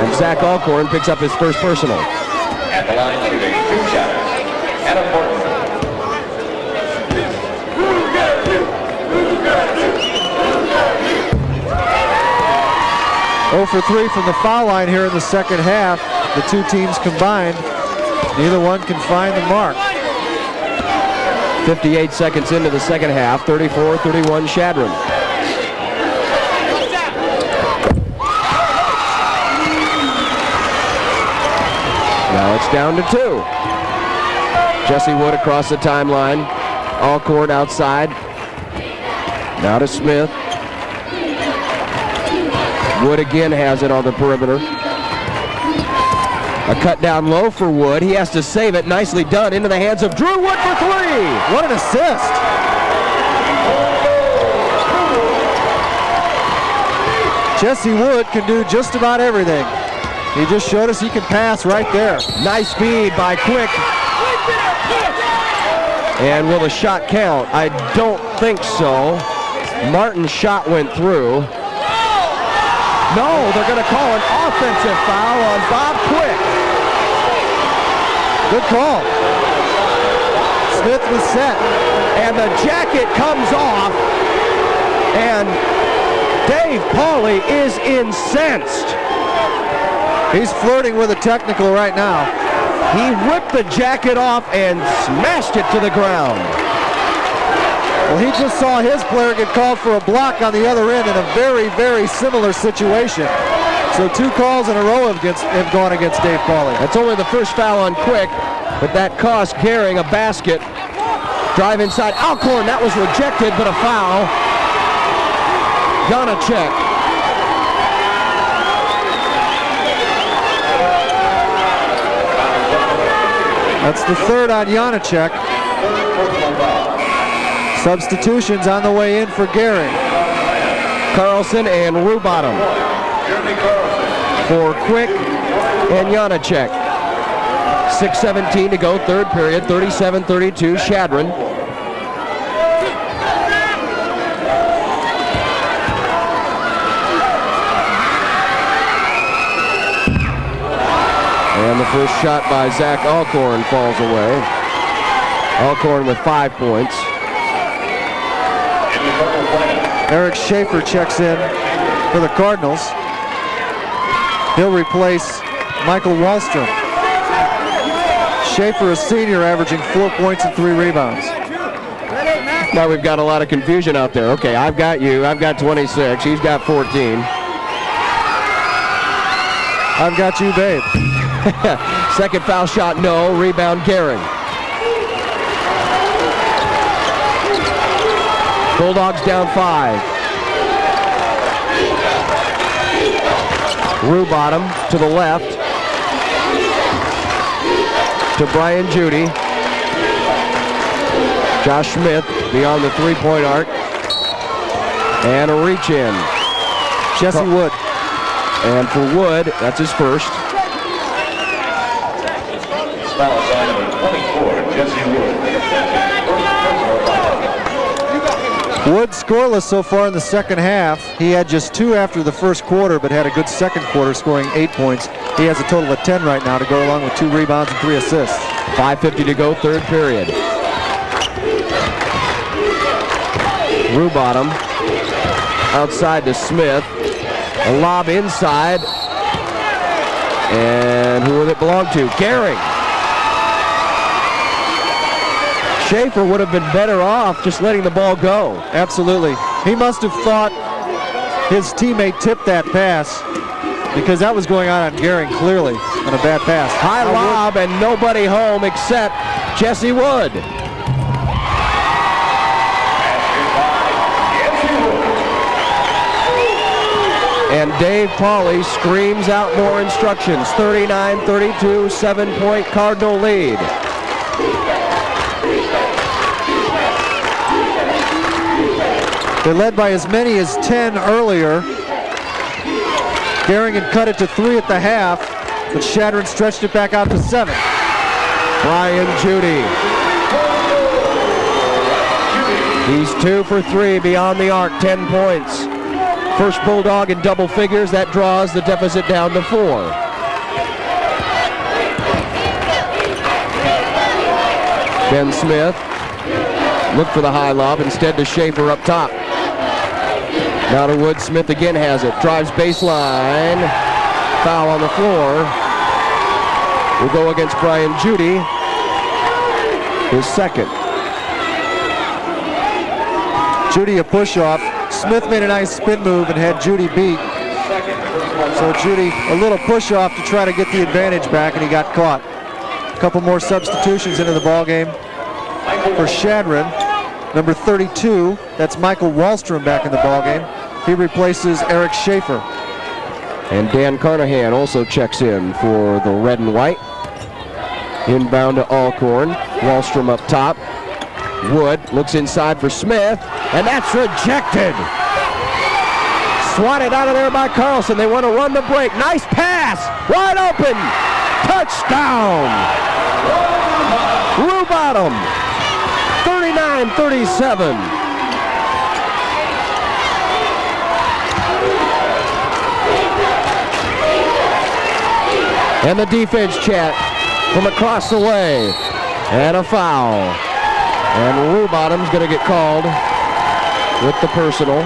And Zach Alcorn picks up his first personal. At the line shooting 2 shots. Adam Martin. Oh for 3 from the foul line here in the second half. The two teams combined, neither one can find the mark. 58 seconds into the second half, 34-31 Chadron. Now it's down to 2. Jesse Wood across the timeline. Alcorn outside. Now to Smith. Wood again has it on the perimeter. A cut down low for Wood. He has to save it. Nicely done into the hands of Drew Wood for three. What an assist. Jesse Wood can do just about everything. He just showed us he can pass right there. Nice speed by Quick. And will the shot count? I don't think so. Martin's shot went through. No, they're going to call an offensive foul on Bob Quick. Good call. Smith was set. And the jacket comes off. And Dave Pauly is incensed. He's flirting with a technical right now. He whipped the jacket off and smashed it to the ground. Well, he just saw his player get called for a block on the other end in a very, very similar situation. So 2 calls in a row have gone against Dave Pauly. That's only the first foul on Quick, but that cost Gering a basket. Drive inside. Alcorn, that was rejected, but a foul. Janacek. That's the third on Janacek. Substitutions on the way in for Gering. Carlson and Rubottom for Quick and Janacek. 6:17 to go, third period, 37-32, Chadron. And the first shot by Zach Alcorn falls away. Alcorn with 5 points. Eric Schaefer checks in for the Cardinals. He'll replace Michael Wallstrom. Schaefer, a senior, averaging 4 points and 3 rebounds. Now we've got a lot of confusion out there. Okay, I've got you. I've got 26. He's got 14. I've got you, babe. Second foul shot, no. Rebound, Gering. Bulldogs down 5. Rubottom to the left. To Brian Judy. Josh Smith beyond the 3-point arc. And a reach in. Jesse Wood. And for Wood, that's his first. Foul sign number 24, Jesse Wood. Wood scoreless so far in the second half. He had just 2 after the first quarter, but had a good second quarter, scoring 8 points. He has a total of 10 right now to go along with 2 rebounds and 3 assists. 5:50 to go, third period. Rubottom outside to Smith. A lob inside. And who will it belong to? Gering. Schaefer would have been better off just letting the ball go. Absolutely. He must have thought his teammate tipped that pass, because that was going on Gering clearly on a bad pass. High lob and nobody home except Jesse Wood. And Dave Pauly screams out more instructions. 39-32, 7-point Cardinal lead. They led by as many as 10 earlier. Gering had cut it to 3 at the half, but Chadron stretched it back out to 7. Brian Judy. He's 2 for 3 beyond the arc, 10 points. First Bulldog in double figures. That draws the deficit down to 4. Ben Smith looked for the high lob, instead to Schaefer up top. Now to Wood. Smith again has it. Drives baseline. Foul on the floor. Will go against Brian Judy. His second. Judy a push-off. Smith made a nice spin move and had Judy beat. So Judy a little push-off to try to get the advantage back, and he got caught. A couple more substitutions into the ball game for Chadron. Number 32, that's Michael Wallstrom back in the ball game. He replaces Eric Schaefer. And Dan Carnahan also checks in for the red and white. Inbound to Alcorn. Wallstrom up top. Wood looks inside for Smith, and that's rejected. Swatted out of there by Carlson. They want to run the break. Nice pass. Wide open. Touchdown. Rue Bottom. 39-37. And the defense chat from across the way. And a foul. And Rue Bottom's going to get called with the personal.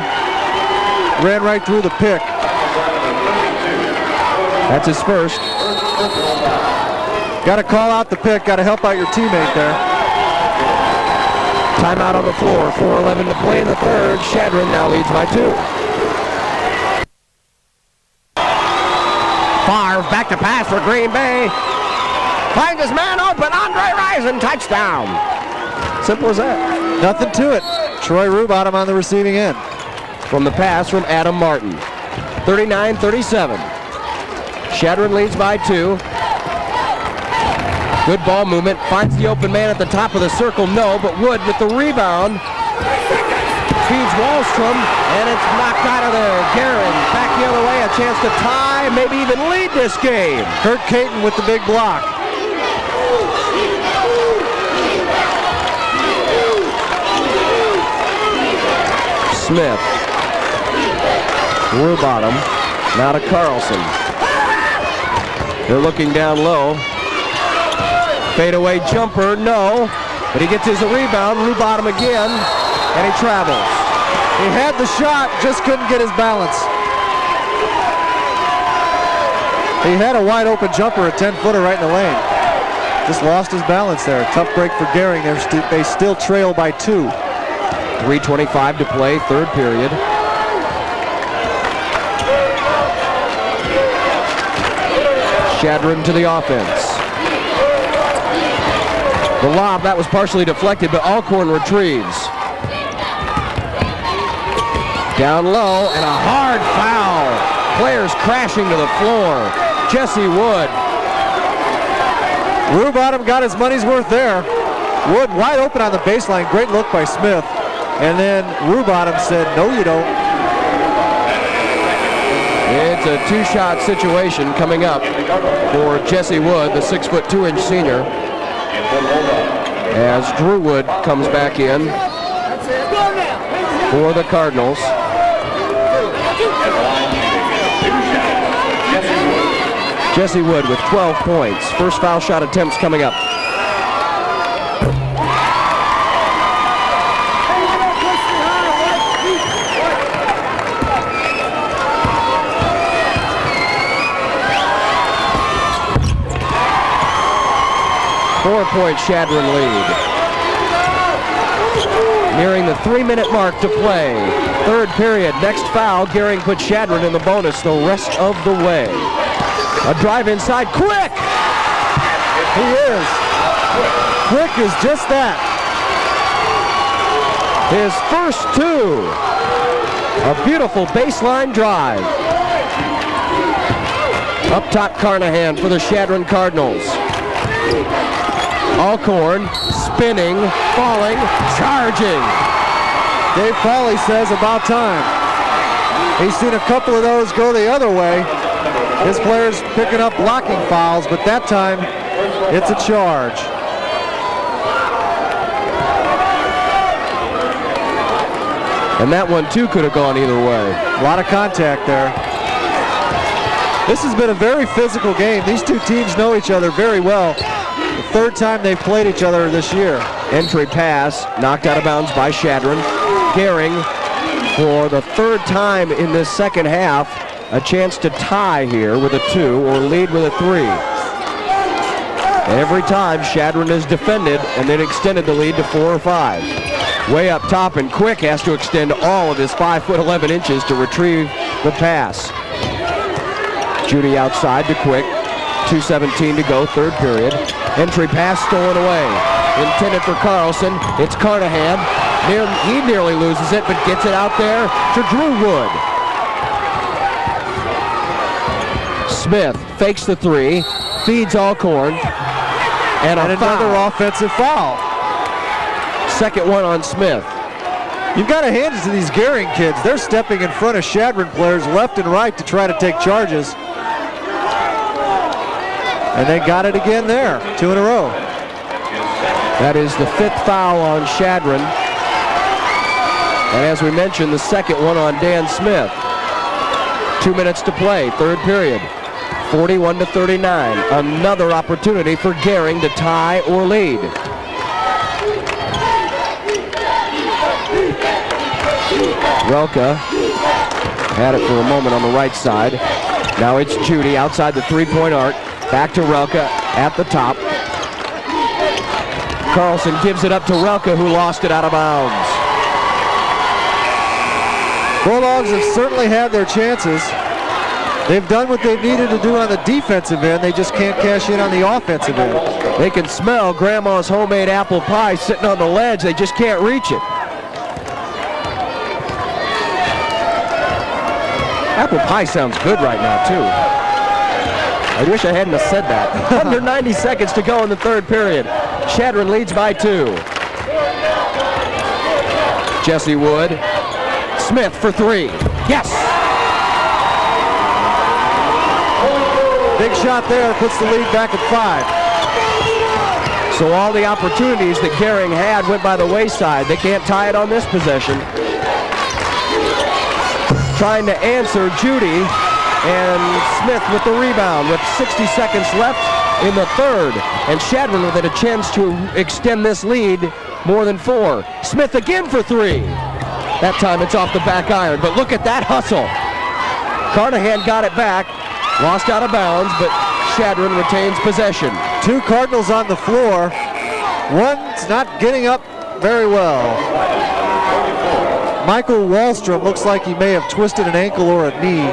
Ran right through the pick. That's his first. Got to call out the pick. Got to help out your teammate there. Timeout on the floor. 4:11 to play in the third. Chadron now leads by 2. Favre back to pass for Green Bay. Finds his man open. Andre Rison, touchdown. Simple as that. Nothing to it. Troy Rue Bottom on the receiving end. From the pass from Adam Martin. 39-37. Chadron leads by 2. Good ball movement. Finds the open man at the top of the circle. No, but Wood with the rebound. Feeds Wallstrom, and it's knocked out of there. Gering back the other way. A chance to tie, maybe even lead this game. Kurt Caton with the big block. Smith. Rue Bottom. Now to Carlson. They're looking down low. Fadeaway jumper, no. But he gets his rebound. Rue Bottom again. And he travels. He had the shot, just couldn't get his balance. He had a wide open jumper, a 10-footer right in the lane. Just lost his balance there. Tough break for Gering. They still trail by 2. 3:25 to play, third period. Chadron to the offense. The lob, that was partially deflected, but Alcorn retrieves. Down low, and a hard foul. Players crashing to the floor. Jesse Wood. Rue Bottom got his money's worth there. Wood wide open on the baseline. Great look by Smith. And then Rue Bottom said, no, you don't. It's a 2-shot situation coming up for Jesse Wood, the 6'2" senior, as Drew Wood comes back in for the Cardinals. Jesse Wood with 12 points. First foul shot attempts coming up. Four-point Chadron lead. Nearing the 3-minute mark to play. Third period. Next foul. Gering puts Chadron in the bonus the rest of the way. A drive inside. Quick! He is. Quick is just that. His first 2. A beautiful baseline drive. Up top, Carnahan for the Chadron Cardinals. Alcorn spinning, falling, charging. Dave Pauly says about time. He's seen a couple of those go the other way. His players picking up blocking fouls, but that time it's a charge. And that one too could have gone either way. A lot of contact there. This has been a very physical game. These two teams know each other very well. The third time they've played each other this year. Entry pass knocked out of bounds by Chadron. Gering for the third time in this second half, a chance to tie here with a 2 or lead with a 3. Every time Chadron has defended and then extended the lead to 4 or 5. Way up top, and Quick has to extend all of his 5'11" to retrieve the pass. Judy outside to Quick. 2:17 to go, third period. Entry pass stolen away. Intended for Carlson. It's Carnahan. He nearly loses it, but gets it out there to Drew Wood. Smith fakes the three, feeds Alcorn, and another offensive foul. Second one on Smith. You've got to hand it to these Gering kids. They're stepping in front of Chadron players left and right to try to take charges. And they got it again there, 2 in a row. That is the 5th foul on Chadron. And as we mentioned, the second one on Dan Smith. 2 minutes to play, third period. 41-39. Another opportunity for Gering to tie or lead. Relka had it for a moment on the right side. Now it's Judy outside the three-point arc. Back to Relka at the top. Carlson gives it up to Relka, who lost it out of bounds. Bulldogs have certainly had their chances. They've done what they've needed to do on the defensive end. They just can't cash in on the offensive end. They can smell Grandma's homemade apple pie sitting on the ledge. They just can't reach it. Apple pie sounds good right now, too. I wish I hadn't have said that. Under 90 seconds to go in the third period. Chadron leads by 2. Jesse Wood. Smith for 3. Yes! Big shot there, puts the lead back at 5. So all the opportunities that Gering had went by the wayside. They can't tie it on this possession. Trying to answer Judy, and Smith with the rebound with 60 seconds left in the third. And Chadron with a chance to extend this lead more than 4. Smith again for 3. That time it's off the back iron, but look at that hustle. Carnahan got it back, lost out of bounds, but Chadron retains possession. 2 Cardinals on the floor. One's not getting up very well. Michael Wallstrom looks like he may have twisted an ankle or a knee.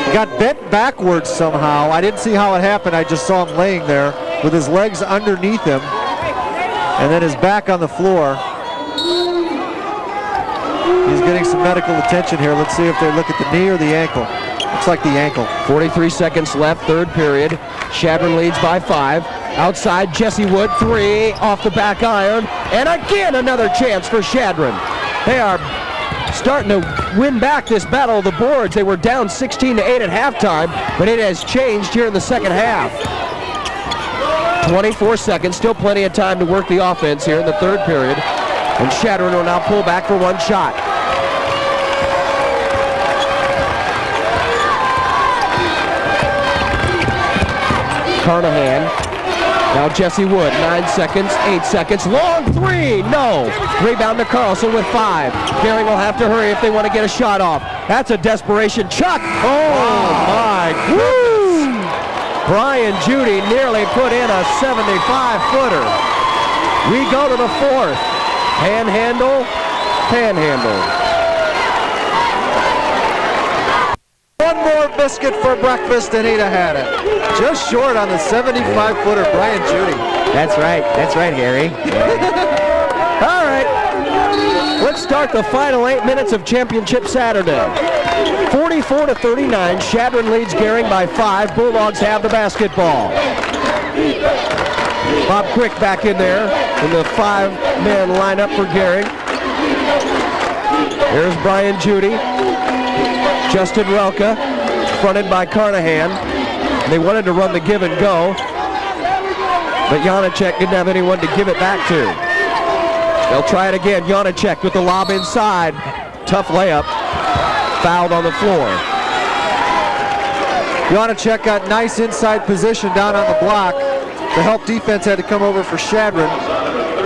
He got bent backwards somehow. I didn't see how it happened. I just saw him laying there with his legs underneath him and then his back on the floor. He's getting some medical attention here. Let's see if they look at the knee or the ankle. Looks like the ankle. 43 seconds left, third period. Chadron leads by 5. Outside, Jesse Wood, 3 off the back iron. And again, another chance for Chadron. They are starting to win back this battle of the boards. They were down 16-8 at halftime, but it has changed here in the second half. 24 seconds, still plenty of time to work the offense here in the third period. And Chadron will now pull back for one shot. Carnahan. Now Jesse Wood, 9 seconds, 8 seconds, long 3, no! Rebound to Carlson with 5. Gering will have to hurry if they want to get a shot off. That's a desperation chuck. Oh my goodness! Brian Judy nearly put in a 75-footer. We go to the fourth. Panhandle. One more biscuit for breakfast and he'd have had it. Just short on the 75-footer, Brian Judy. That's right, Harry. All right, let's start the final 8 minutes of Championship Saturday. 44-39, Chadron leads Gering by 5. Bulldogs have the basketball. Bob Quick back in there in the 5-man lineup for Gering. Here's Brian Judy. Justin Relka, fronted by Carnahan. They wanted to run the give and go, but Janacek didn't have anyone to give it back to. They'll try it again. Janacek with the lob inside. Tough layup. Fouled on the floor. Janacek got nice inside position down on the block. The help defense had to come over for Chadron,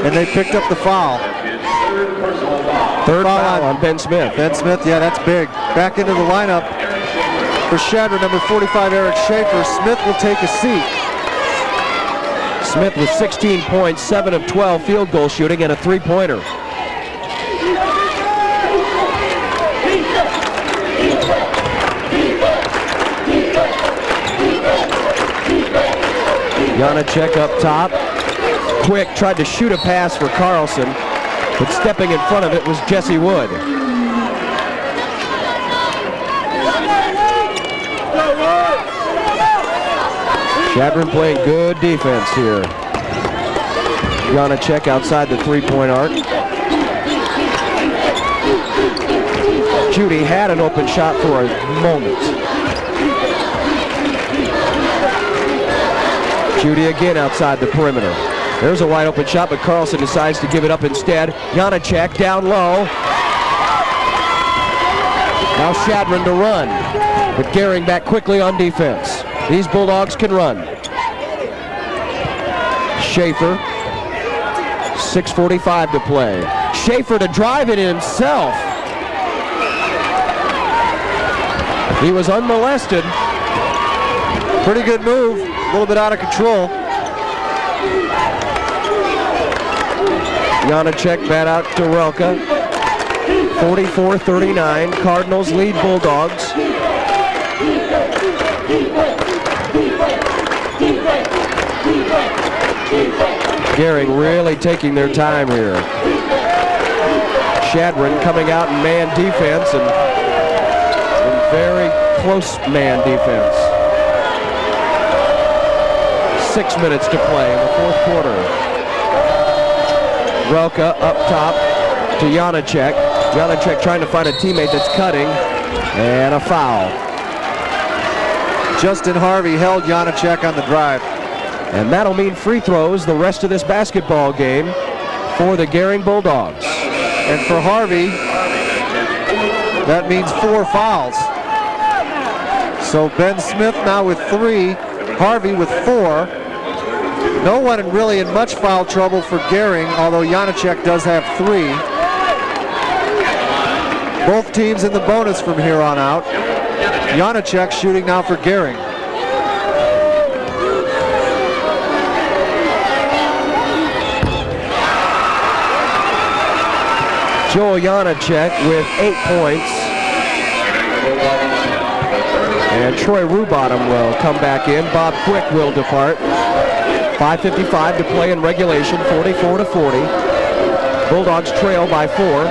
and they picked up the foul. Third foul on Ben Smith. Ben Smith, yeah, that's big. Back into the lineup for Chadron, number 45, Eric Schaefer. Smith will take a seat. Smith with 16 points, 7 of 12 field goal shooting, and a three-pointer. Janacek up top. Quick tried to shoot a pass for Carlson, but stepping in front of it was Jesse Wood. Chadron playing good defense here. Janacek outside the three-point arc. Judy had an open shot for a moment. Judy again outside the perimeter. There's a wide open shot, but Carlson decides to give it up instead. Janacek down low. Now Chadron to run, but Gering back quickly on defense. These Bulldogs can run. Schaefer, 6:45 to play. Schaefer to drive it himself. He was unmolested. Pretty good move, a little bit out of control. Janacek bat out to Relka. 44-39. Cardinals lead Bulldogs. Gering really taking their time here. Chadron coming out in man defense and very close man defense. 6 minutes to play in the fourth quarter. Relka up top to Janacek. Janacek trying to find a teammate that's cutting, and a foul. Justin Harvey held Janacek on the drive. And that'll mean free throws the rest of this basketball game for the Gering Bulldogs. And for Harvey, that means 4 fouls. So Ben Smith now with 3, Harvey with 4. No one really in much foul trouble for Gering, although Janacek does have 3. Both teams in the bonus from here on out. Janacek shooting now for Gering. Joel Janacek with 8 points. And Troy Rubottom will come back in. Bob Quick will depart. 5:55 to play in regulation, 44-40. Bulldogs trail by 4.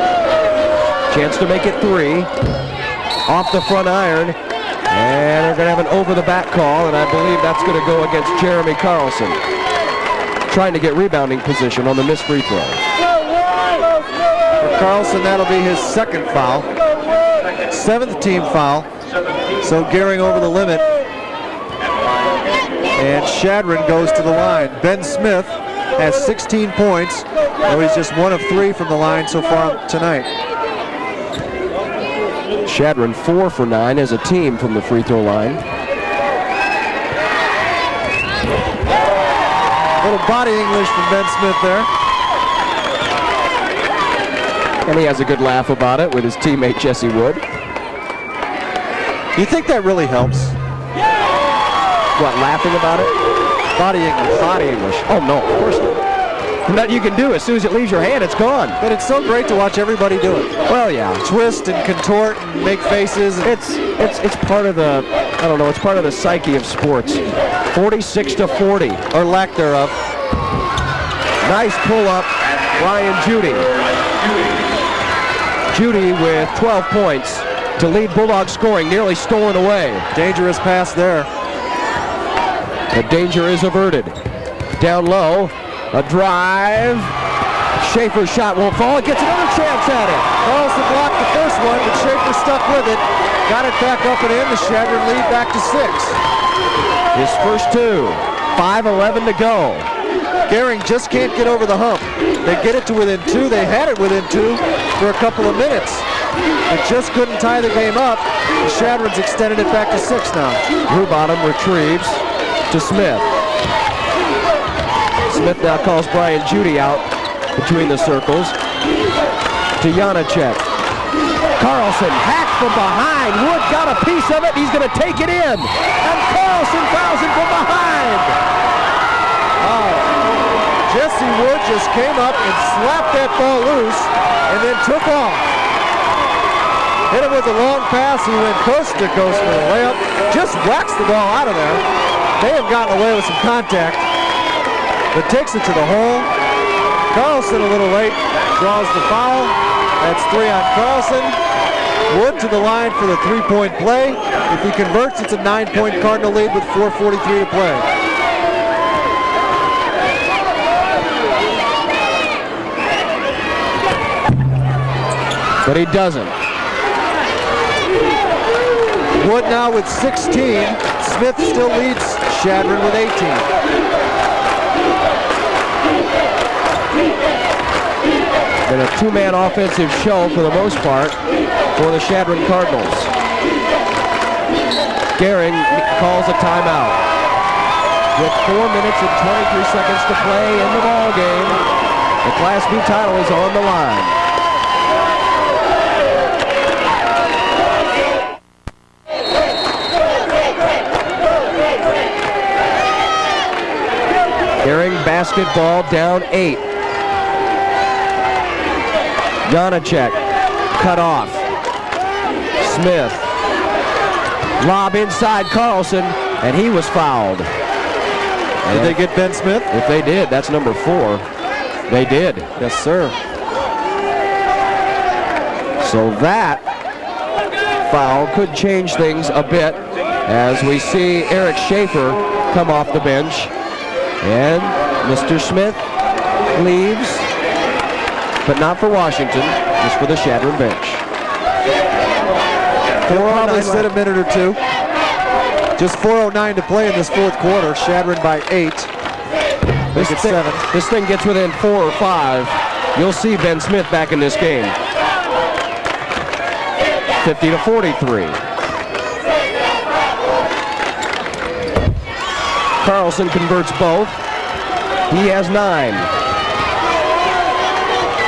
Chance to make it 3. Off the front iron. And they're going to have an over-the-back call, and I believe that's going to go against Jeremy Carlson. Trying to get rebounding position on the missed free throw. For Carlson, that'll be his 2nd foul. 7th team foul. So Gering over the limit. And Chadron goes to the line. Ben Smith has 16 points, though he's just 1 of 3 from the line so far tonight. Chadron 4 for 9 as a team from the free throw line. Little body English from Ben Smith there. And he has a good laugh about it with his teammate Jesse Wood. You think that really helps? What, laughing about it? Body English. Body English. Oh no, of course not. Nothing you can do. As soon as it leaves your hand, it's gone. But it's so great to watch everybody do it. Well, yeah. Twist and contort and make faces. It's part of the, I don't know, it's part of the psyche of sports. 46-40. Or lack thereof. Nice pull up, Ryan Judy. Judy with 12 points to lead Bulldog scoring, nearly stolen away. Dangerous pass there. The danger is averted. Down low, a drive. Schaefer's shot won't fall. It gets another chance at it. Carlson blocked the first one, but Schaefer stuck with it. Got it back up and in. The Chadron lead back to 6. His first 2. 5:11 to go. Gering just can't get over the hump. They get it to within 2. They had it within 2 for a couple of minutes. They just couldn't tie the game up. The Chadron's extended it back to 6 now. Rubottom retrieves to Smith. Smith now calls Brian Judy out between the circles to Janacek. Carlson hacked from behind. Wood got a piece of it. He's going to take it in. And Carlson fouls him from behind. Jesse Wood just came up and slapped that ball loose and then took off. Hit it with a long pass. He went coast to coast for a layup. Just waxed the ball out of there. They have gotten away with some contact. but takes it to the hole. Carlson a little late, draws the foul. That's 3 on Carlson. Wood to the line for the 3-point play. If he converts, it's a 9-point Cardinal lead with 4:43 to play. But he doesn't. Wood now with 16. Smith still leads Chadron with 18. And a 2-man offensive show for the most part for the Chadron Cardinals. Gering calls a timeout. With 4 minutes and 23 seconds to play in the ball game, the Class B title is on the line. Gering basketball down 8. Janacek cut off. Smith. Lob inside Carlson, and he was fouled. Did they get Ben Smith? If they did, that's number 4. They did. Yes, sir. So that foul could change things a bit as we see Eric Schaefer come off the bench. And Mr. Smith leaves, but not for Washington, just for the Chadron bench. They'll probably sit a minute or two. Just 4:09 to play in this fourth quarter. Chadron by 8. Make it 7. This thing gets within 4 or 5. You'll see Ben Smith back in this game. 50-43. Carlson converts both. He has 9.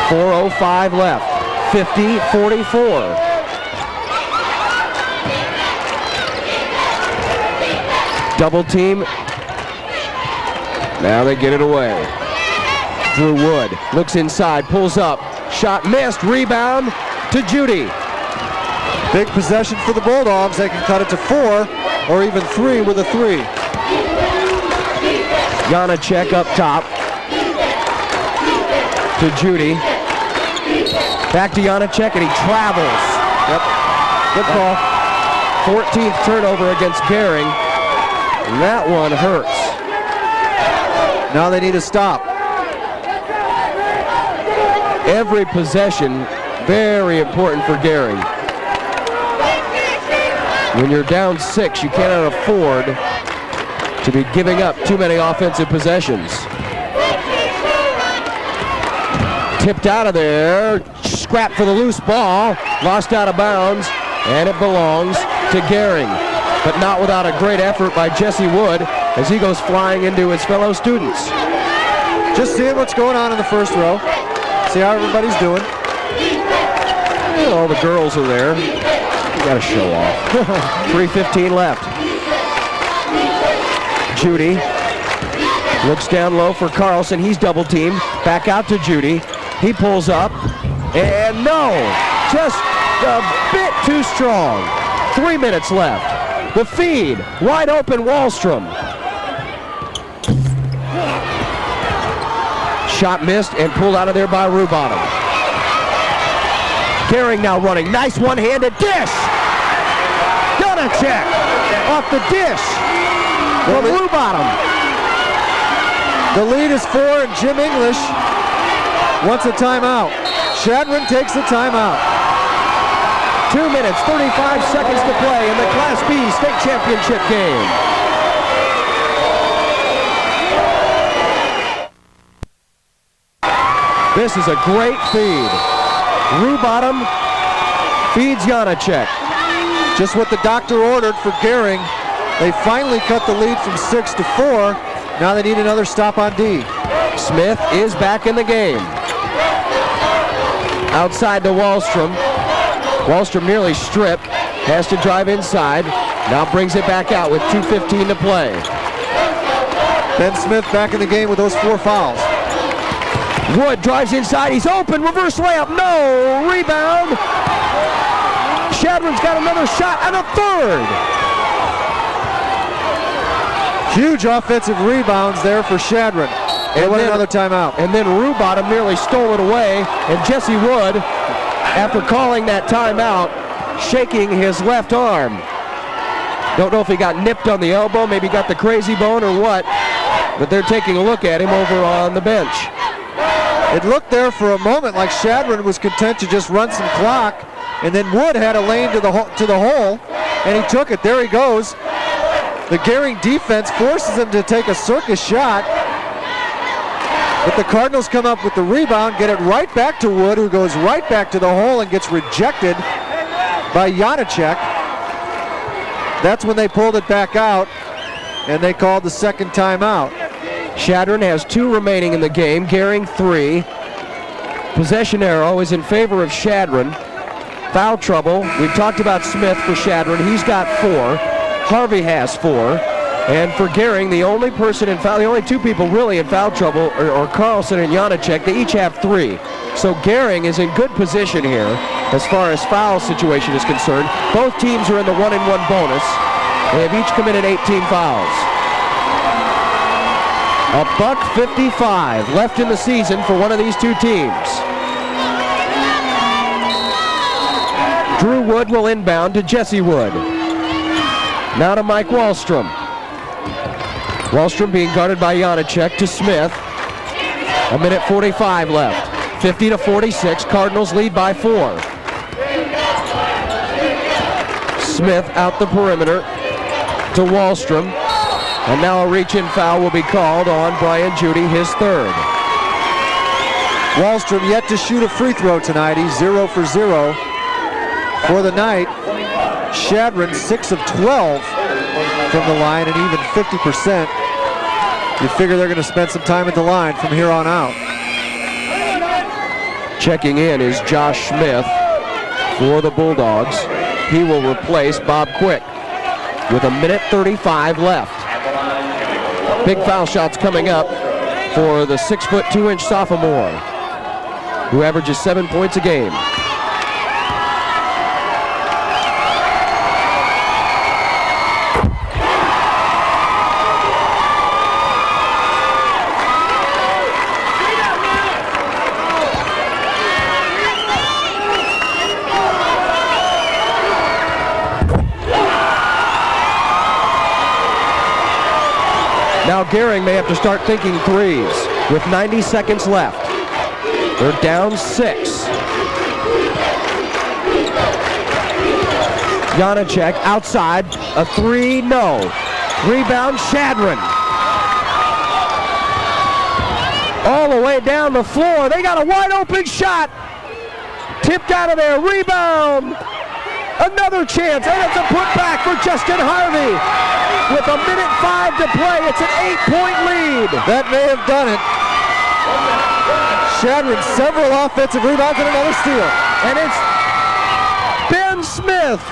4:05 left. 50-44. Double team. Now they get it away. Drew Wood looks inside, pulls up. Shot missed. Rebound to Judy. Big possession for the Bulldogs. They can cut it to 4 or even 3 with a 3. Janacek up top to Judy. Back to Janacek, and he travels. Yep. Good call. 14th turnover against Gering. And that one hurts. Now they need a stop. Every possession, very important for Gering. When you're down 6, you cannot afford to be giving up too many offensive possessions. Tipped out of there, scrap for the loose ball, lost out of bounds, and it belongs to Gering. But not without a great effort by Jesse Wood as he goes flying into his fellow students. Just seeing what's going on in the first row. See how everybody's doing. And all the girls are there. You gotta show off. 3:15 left. Judy looks down low for Carlson. He's double teamed. Back out to Judy. He pulls up. And no, just a bit too strong. 3 minutes left. The feed, wide open Wallstrom. Shot missed and pulled out of there by Rubottom. Gering now running. Nice one-handed dish. Janacek off the dish from Rubottom. The lead is 4, and Jim English wants a timeout. Chadron takes the timeout. 2 minutes, 35 seconds to play in the Class B state championship game. This is a great feed. Rubottom feeds Janacek. Just what the doctor ordered for Gering. They finally cut the lead from 6 to 4. Now they need another stop on D. Smith is back in the game. Outside to Wallstrom. Wallstrom nearly stripped. Has to drive inside. Now brings it back out with 2:15 to play. Ben Smith back in the game with those 4 fouls. Wood drives inside. He's open. Reverse layup. No. Rebound. Chadron's got another shot and a third. Huge offensive rebounds there for Chadron. They want another timeout. And then Rubottom nearly stole it away, and Jesse Wood, after calling that timeout, shaking his left arm. Don't know if he got nipped on the elbow, maybe got the crazy bone or what, but they're taking a look at him over on the bench. It looked there for a moment like Chadron was content to just run some clock, and then Wood had a lane to the hole, and he took it. There he goes. The Gering defense forces him to take a circus shot, but the Cardinals come up with the rebound, get it right back to Wood, who goes right back to the hole and gets rejected by Janacek. That's when they pulled it back out, and they called the second timeout. Chadron has 2 remaining in the game, Gering 3. Possession arrow is in favor of Chadron. Foul trouble, we've talked about Smith for Chadron, he's got 4. Harvey has 4. And for Gering, the only person in foul, the only 2 people really in foul trouble are Carlson and Janacek. They each have 3. So Gering is in good position here as far as foul situation is concerned. Both teams are in the 1-and-1 bonus. They have each committed 18 fouls. $1:55 left in the season for one of these 2 teams. Drew Wood will inbound to Jesse Wood. Now to Mike Wallstrom. Wallstrom being guarded by Janacek to Smith. 1:45 left. 50-46, Cardinals lead by 4. Smith out the perimeter to Wallstrom. And now a reach-in foul will be called on Brian Judy, his 3rd. Wallstrom yet to shoot a free throw tonight. He's 0 for 0 for the night. Chadron 6 of 12 from the line and even 50%. You figure they're going to spend some time at the line from here on out. Checking in is Josh Smith for the Bulldogs. He will replace Bob Quick with 1:35 left. Big foul shots coming up for the 6' 2" sophomore, who averages 7 points a game. Now Gering may have to start thinking threes with 90 seconds left. They're down 6. Janacek outside, a 3, no. Rebound, Chadron. All the way down the floor. They got a wide open shot. Tipped out of there, rebound. Another chance, and it's a putback for Justin Harvey. With 1:05 to play, it's an 8-point lead. That may have done it. Chadron, several offensive rebounds and another steal. And it's Ben Smith.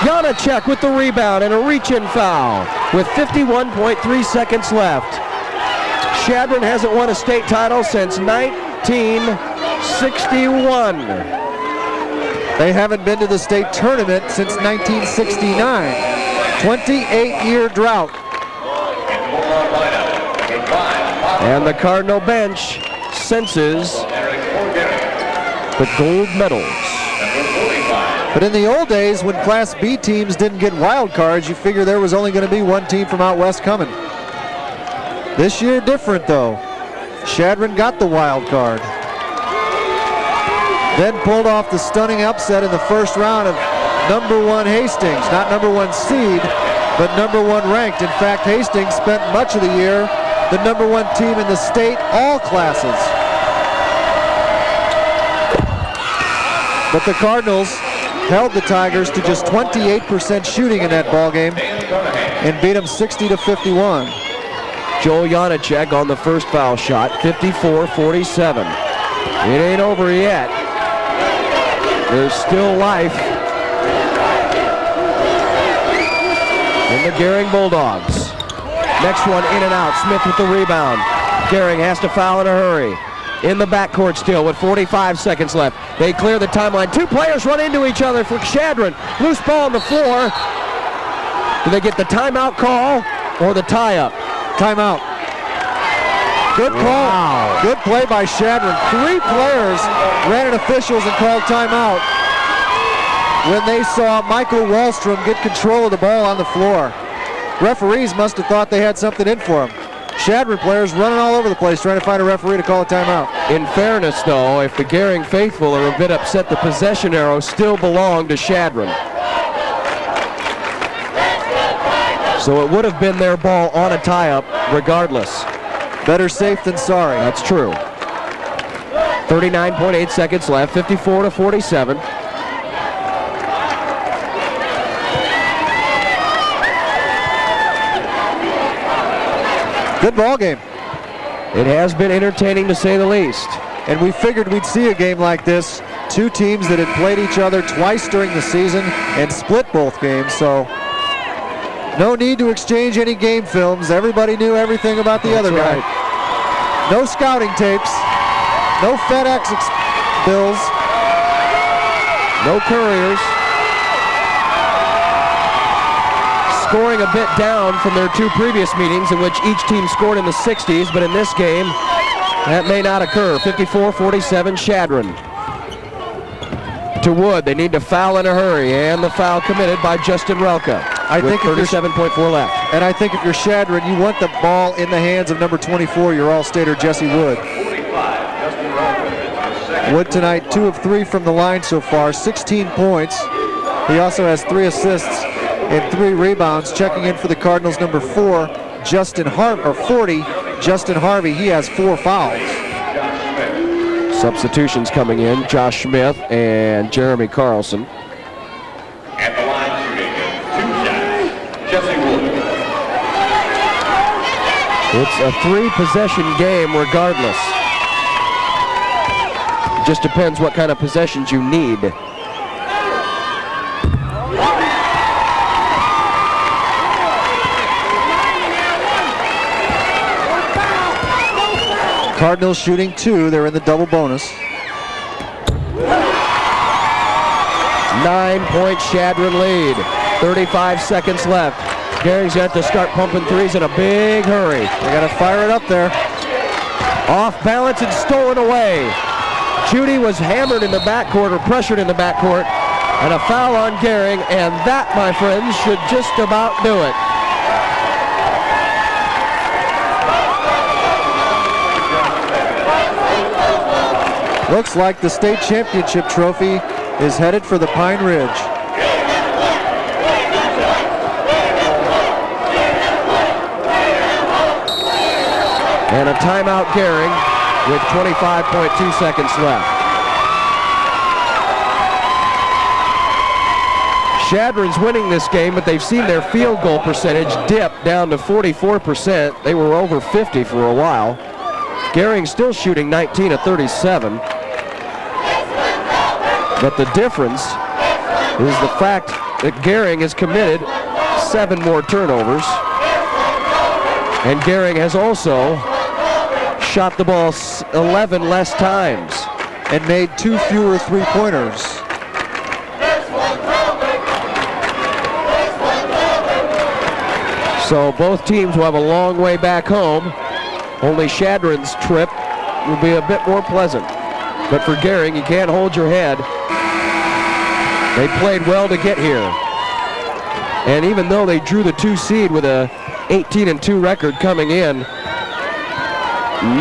Janacek with the rebound and a reach-in foul with 51.3 seconds left. Chadron hasn't won a state title since 1961. They haven't been to the state tournament since 1969. 28-year drought. And the Cardinal bench senses the gold medals. But in the old days, when Class B teams didn't get wild cards, you figure there was only going to be one team from out west coming. This year, different though. Chadron got the wild card. Then pulled off the stunning upset in the first round of #1 Hastings. Not #1 seed, but #1 ranked. In fact, Hastings spent much of the year the #1 team in the state, all classes. But the Cardinals held the Tigers to just 28% shooting in that ball game and beat them 60-51. Joel Janacek on the first foul shot, 54-47. It ain't over yet. There's still life in the Gering Bulldogs. Next one in and out. Smith with the rebound. Gering has to foul in a hurry. In the backcourt still with 45 seconds left. They clear the timeline. 2 players run into each other for Chadron. Loose ball on the floor. Do they get the timeout call or the tie-up? Timeout. Good call. Wow. Good play by Chadron. 3 players ran at officials and called timeout when they saw Michael Wallstrom get control of the ball on the floor. Referees must have thought they had something in for him. Chadron players running all over the place trying to find a referee to call a timeout. In fairness, though, if the Gering faithful are a bit upset, the possession arrow still belonged to Chadron. So it would have been their ball on a tie-up regardless. Better safe than sorry. That's true. 39.8 seconds left, 54-47. Good ball game. It has been entertaining to say the least. And we figured we'd see a game like this. 2 teams that had played each other twice during the season and split both games, so no need to exchange any game films. Everybody knew everything about the other guy. No scouting tapes, no FedEx bills, no couriers. Scoring a bit down from their 2 previous meetings in which each team scored in the 60s, but in this game, that may not occur. 54-47 Chadron. To Wood, they need to foul in a hurry, and the foul committed by Justin Relka. I think 37.4 left. And I think if you're Chadron, you want the ball in the hands of number 24, your All-Stater Jesse Wood. Wood tonight, 2 of 3 from the line so far, 16 points. He also has 3 assists and 3 rebounds. Checking in for the Cardinals, number 40, Justin Harvey. He has 4 fouls. Substitutions coming in, Josh Smith and Jeremy Carlson. At the line shooting 2 shots, Jesse Wood. It's a 3-possession game regardless. Just depends what kind of possessions you need. Cardinals shooting 2. They're in the double bonus. 9-point Chadron lead. 35 seconds left. Gering's got to start pumping threes in a big hurry. They got to fire it up there. Off balance and stolen away. Judy was hammered in the backcourt or pressured in the backcourt. And a foul on Gering, and that, my friends, should just about do it. Looks like the state championship trophy is headed for the Pine Ridge. And a timeout Gering with 25.2 seconds left. Chadron's winning this game, but they've seen their field goal percentage dip down to 44%. They were over 50 for a while. Gering still shooting 19 of 37. But the difference is the fact that Gering has committed 7 more turnovers. And Gering has also shot the ball 11 less times and made 2 fewer 3-pointers. So both teams will have a long way back home. Only Chadron's trip will be a bit more pleasant. But for Gering, you can't hold your head. They played well to get here. And even though they drew the 2 seed with a 18-2 record coming in,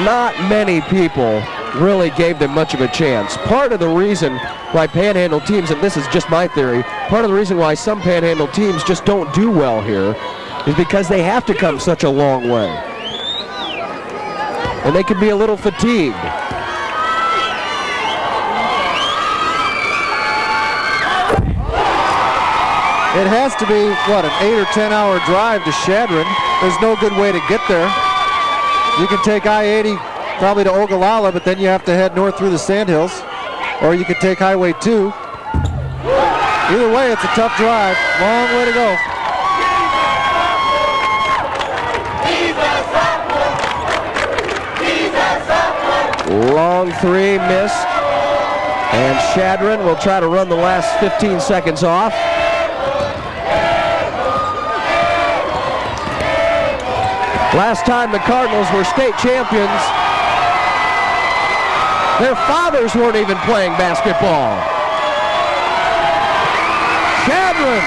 not many people really gave them much of a chance. Part of the reason why Panhandle teams, and this is just my theory, part of the reason why some Panhandle teams just don't do well here is because they have to come such a long way. And they can be a little fatigued. It has to be, what, an 8 or 10 hour drive to Chadron. There's no good way to get there. You can take I-80 probably to Ogallala, but then you have to head north through the Sandhills. Or you could take Highway 2. Either way, it's a tough drive. Long way to go. Long 3 missed. And Chadron will try to run the last 15 seconds off. Last time the Cardinals were state champions, their fathers weren't even playing basketball. Chadron,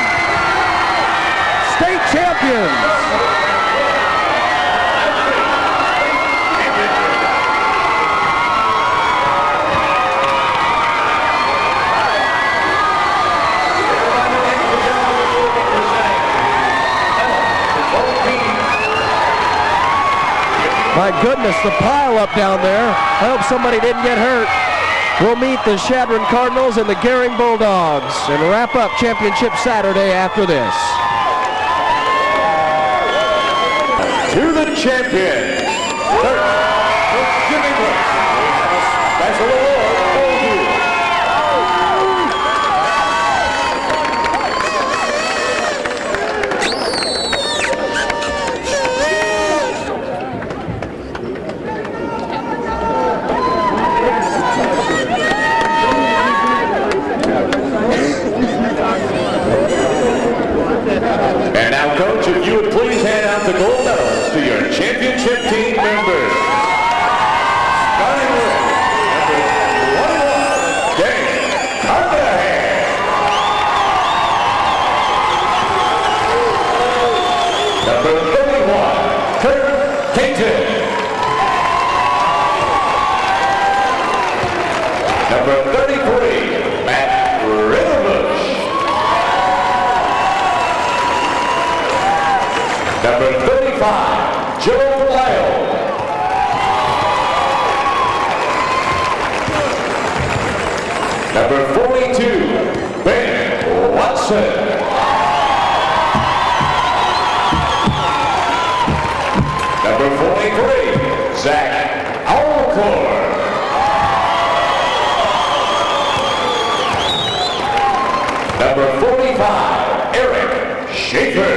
state champions. My goodness, the pile up down there. I hope somebody didn't get hurt. We'll meet the Chadron Cardinals and the Gering Bulldogs and wrap up Championship Saturday after this. To the champions, Coach Jimmy Brooks. Special award for you. And now, Coach, if you would please hand out the gold medals to your championship team members. Starting with number 21, Devaney. Number 31, Kurt Caton. Number 33, Matt Riverbush. Number 35, Joe Lyle. Number 42, Ben Watson. Number 43, Zach Alcor. Number 45, Eric Schaefer.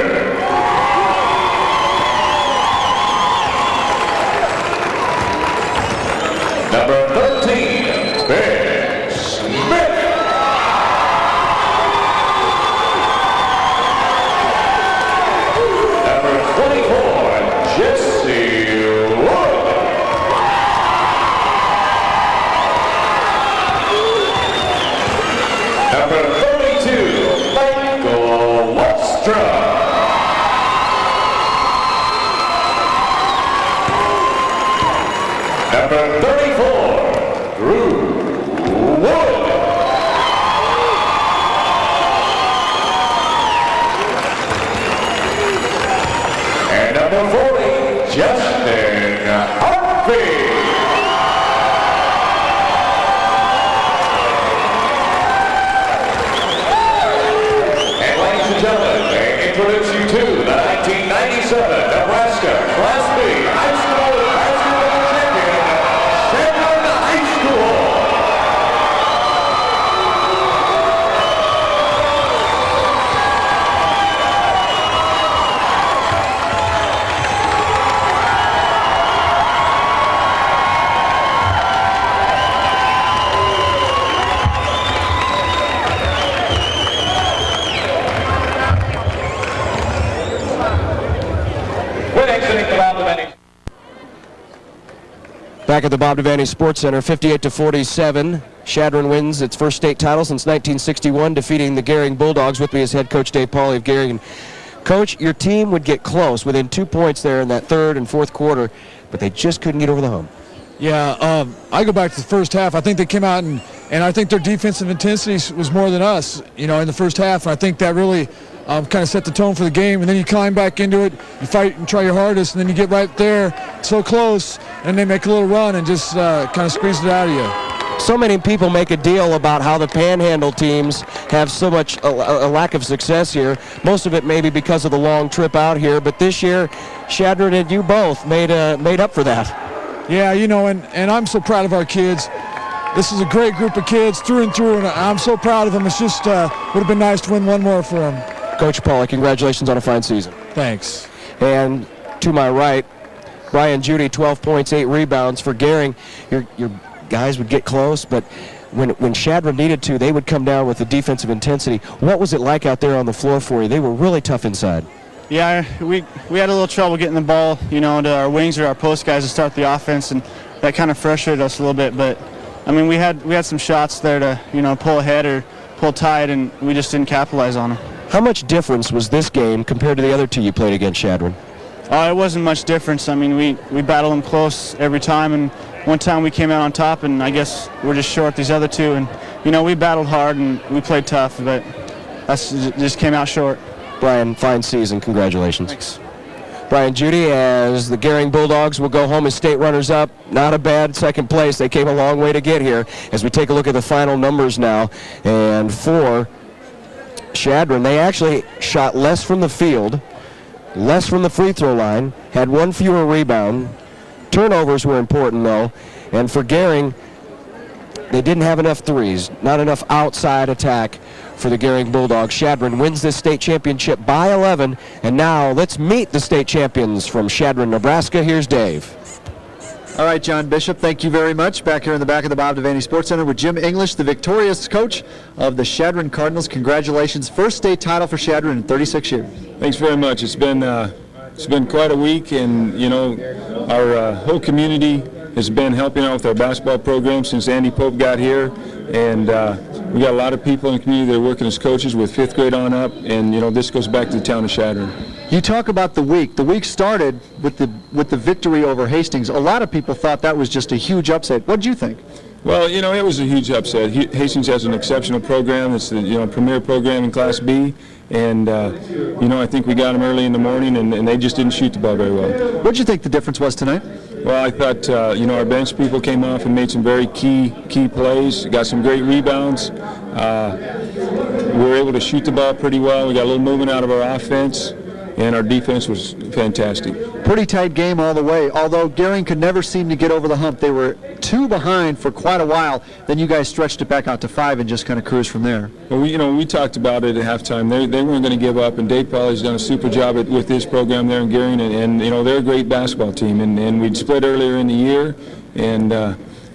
Number 13, Ben Smith. Number 24, Jesse Wood. Number 32, Michael Westrom. Number 34, Drew Wood. And number 40, Justin Harvey. And ladies and gentlemen, may I introduce you to the 1997 Nebraska Class B High School Basketball Champion, Chadron High School. With exiting the Bob Devaney. Back at the Bob Devaney Sports Center, 58-47. Chadron wins its first state title since 1961, defeating the Gering Bulldogs. With me is head coach Dave Pauly of Gering. Coach, your team would get close within 2 points there in that third and fourth quarter, but they just couldn't get over the hump. Yeah, I go back to the first half. I think they came out and I think their defensive intensity was more than us, in the first half. And I think that really kind of set the tone for the game. And then you climb back into it, you fight and try your hardest, and then you get right there, so close, and they make a little run and just kind of squeeze it out of you. So many people make a deal about how the Panhandle teams have so much a lack of success here. Most of it maybe because of the long trip out here, but this year, Chadron and you both made up for that. Yeah, and I'm so proud of our kids. This is a great group of kids through and through, and I'm so proud of them. It's just would have been nice to win one more for them. Coach Pauly, congratulations on a fine season. Thanks. And to my right, Brian Judy, 12 points, 8 rebounds for Gering. Your guys would get close, but when Chadron needed to, they would come down with the defensive intensity. What was it like out there on the floor for you? They were really tough inside. Yeah, we had a little trouble getting the ball, to our wings or our post guys to start the offense, and that kind of frustrated us a little bit. But I mean, we had some shots there to pull ahead or pull tight, and we just didn't capitalize on them. How much difference was this game compared to the other two you played against, Chadron? It wasn't much difference. I mean, we battled them close every time, and one time we came out on top, and I guess we're just short these other two. And we battled hard and we played tough, but us just came out short. Brian, fine season. Congratulations. Thanks. Brian Judy, as the Gering Bulldogs will go home as state runners-up. Not a bad second place. They came a long way to get here. As we take a look at the final numbers now, and for Chadron, they actually shot less from the field, less from the free throw line, had one fewer rebound. Turnovers were important, though. And for Gering, they didn't have enough threes, not enough outside attack for the Gering Bulldogs. Chadron wins this state championship by 11, and now let's meet the state champions from Chadron, Nebraska. Here's Dave. All right, John Bishop, thank you very much. Back here in the back of the Bob Devaney Sports Center with Jim English, the victorious coach of the Chadron Cardinals. Congratulations. First state title for Chadron in 36 years. Thanks very much. It's been quite a week, and our whole community has been helping out with our basketball program since Andy Pope got here, and we got a lot of people in the community that are working as coaches with 5th grade on up, and this goes back to the town of Chadron. You talk about the week. The week started with the victory over Hastings. A lot of people thought that was just a huge upset. What did you think? Well, it was a huge upset. Hastings has an exceptional program. It's the premier program in Class B, and I think we got them early in the morning, and they just didn't shoot the ball very well. What did you think the difference was tonight? Well, I thought our bench people came off and made some very key plays. Got some great rebounds. We were able to shoot the ball pretty well. We got a little movement out of our offense, and our defense was fantastic. Pretty tight game all the way, although Gering could never seem to get over the hump. They were 2 behind for quite a while. Then you guys stretched it back out to 5 and just kind of cruised from there. Well, we talked about it at halftime. They weren't going to give up, and Dave Polly's done a super job with his program there in Gering, and they're a great basketball team. And we'd split earlier in the year, and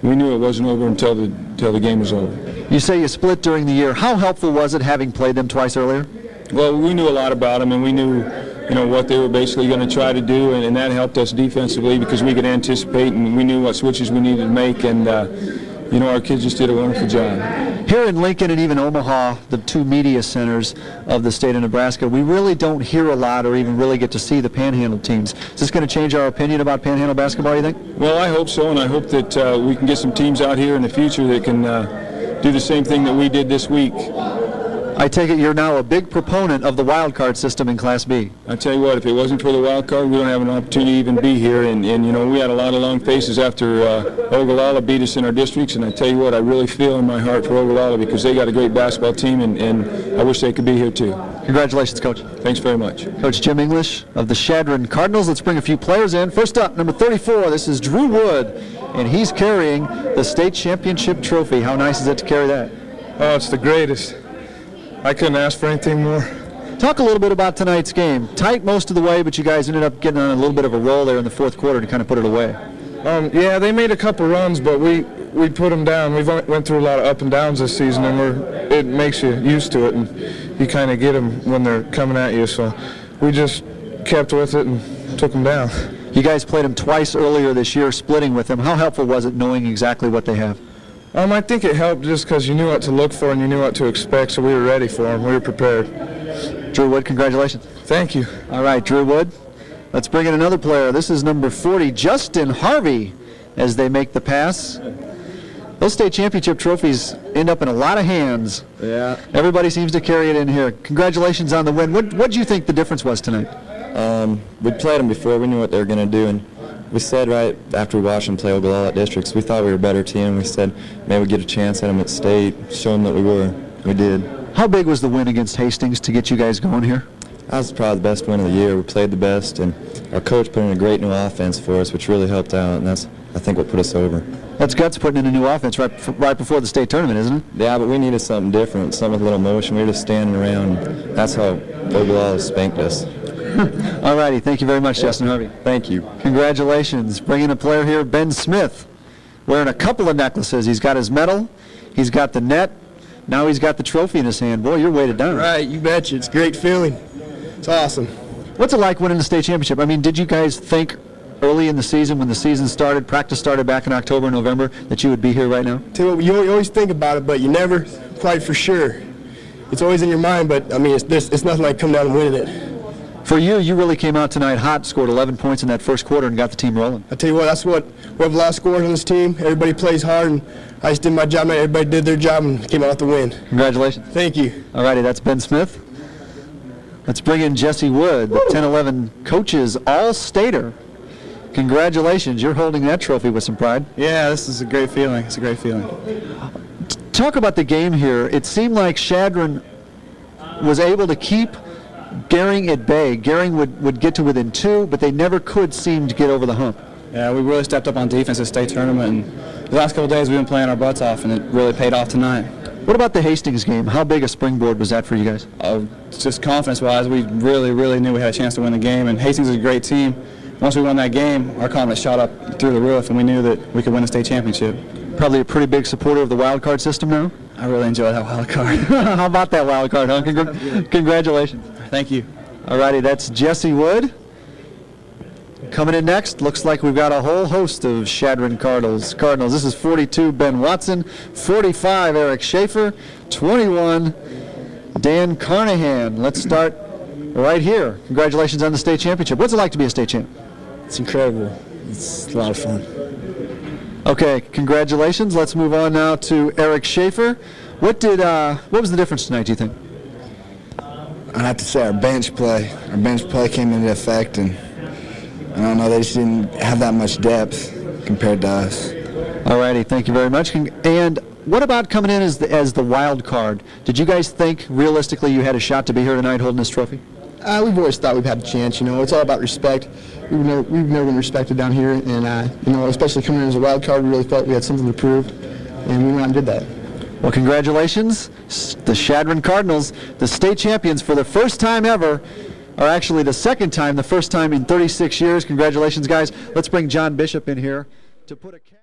we knew it wasn't over until the game was over. You say you split during the year. How helpful was it having played them twice earlier? Well, we knew a lot about them, and we knew what they were basically going to try to do, and that helped us defensively because we could anticipate, and we knew what switches we needed to make, and our kids just did a wonderful job. Here in Lincoln and even Omaha, the 2 media centers of the state of Nebraska, we really don't hear a lot or even really get to see the Panhandle teams. Is this going to change our opinion about Panhandle basketball, you think? Well, I hope so, and I hope that we can get some teams out here in the future that can do the same thing that we did this week. I take it you're now a big proponent of the wild card system in Class B. I tell you what, if it wasn't for the wild card, we don't have an opportunity to even be here. And we had a lot of long faces after Ogallala beat us in our districts. And I tell you what, I really feel in my heart for Ogallala because they got a great basketball team, and I wish they could be here too. Congratulations, Coach. Thanks very much. Coach Jim English of the Chadron Cardinals. Let's bring a few players in. First up, number 34, this is Drew Wood, and he's carrying the state championship trophy. How nice is it to carry that? Oh, it's the greatest. I couldn't ask for anything more. Talk a little bit about tonight's game. Tight most of the way, but you guys ended up getting on a little bit of a roll there in the 4th quarter to kind of put it away. Yeah, they made a couple runs, but we put them down. We've went through a lot of up and downs this season, and it makes you used to it, and you kind of get them when they're coming at you. So we just kept with it and took them down. You guys played them twice earlier this year, splitting with them. How helpful was it knowing exactly what they have? I think it helped just because you knew what to look for and you knew what to expect, so we were ready for them. We were prepared. Drew Wood, congratulations. Thank you. All right, Drew Wood. Let's bring in another player. This is number 40, Justin Harvey, as they make the pass. Those state championship trophies end up in a lot of hands. Yeah. Everybody seems to carry it in here. Congratulations on the win. What do you think the difference was tonight? We played them before. We knew what they were going to do, and we said right after we watched them play Ogallala districts, we thought we were a better team. We said maybe we'd get a chance at them at state, show them that we were. We did. How big was the win against Hastings to get you guys going here? That was probably the best win of the year. We played the best, and our coach put in a great new offense for us, which really helped out, and that's, I think, what put us over. That's guts putting in a new offense right before the state tournament, isn't it? Yeah, but we needed something different, something with a little motion. We were just standing around. That's how Ogallala spanked us. All righty. Thank you very much, Justin Harvey. Thank you. Congratulations. Bringing a player here, Ben Smith, wearing a couple of necklaces. He's got his medal. He's got the net. Now he's got the trophy in his hand. Boy, you're weighted down. Right, you betcha. It's a great feeling. It's awesome. What's it like winning the state championship? I mean, did you guys think early in the season, when the season started, practice started back in October, November, that you would be here right now? Tell you what, you always think about it, but you never quite for sure. It's always in your mind, but I mean, it's nothing like coming down and winning it. For you, you really came out tonight hot, scored 11 points in that first quarter and got the team rolling. I tell you what, that's what we have a lot of scores on this team. Everybody plays hard, and I just did my job. Everybody did their job and came out with the win. Congratulations. Thank you. All righty, that's Ben Smith. Let's bring in Jesse Wood, the 10-11 coaches all-stater. Congratulations, you're holding that trophy with some pride. Yeah, this is a great feeling. It's a great feeling. Talk about the game here. It seemed like Chadron was able to keep Gering at bay. Gering would get to within 2, but they never could seem to get over the hump. Yeah, we really stepped up on defense at state tournament, and the last couple of days we've been playing our butts off, and it really paid off tonight. What about the Hastings game? How big a springboard was that for you guys? Just confidence-wise, we really knew we had a chance to win the game, and Hastings is a great team. Once we won that game, our confidence shot up through the roof, and we knew that we could win a state championship. Probably a pretty big supporter of the wild card system now? I really enjoy that wild card. How about that wild card, huh? Congratulations. Thank you. All righty, that's Jesse Wood. Coming in next, looks like we've got a whole host of Chadron Cardinals. This is 42, Ben Watson. 45, Eric Schaefer. 21, Dan Carnahan. Let's start right here. Congratulations on the state championship. What's it like to be a state champ? It's incredible. It's a lot of fun. Okay, congratulations. Let's move on now to Eric Schaefer. What was the difference tonight, do you think? I have to say our bench play. Our bench play came into effect, and I don't know, they just didn't have that much depth compared to us. All righty, thank you very much. And what about coming in as the wild card? Did you guys think realistically you had a shot to be here tonight holding this trophy? We've always thought we've had a chance. You know, it's all about respect. We've never been respected down here, and you know, especially coming in as a wild card, we really felt we had something to prove, and we went out and did that. Well, congratulations, the Chadron Cardinals, the state champions for the first time ever, or actually the second time, the first time in 36 years. Congratulations, guys. Let's bring John Bishop in here to put a cap.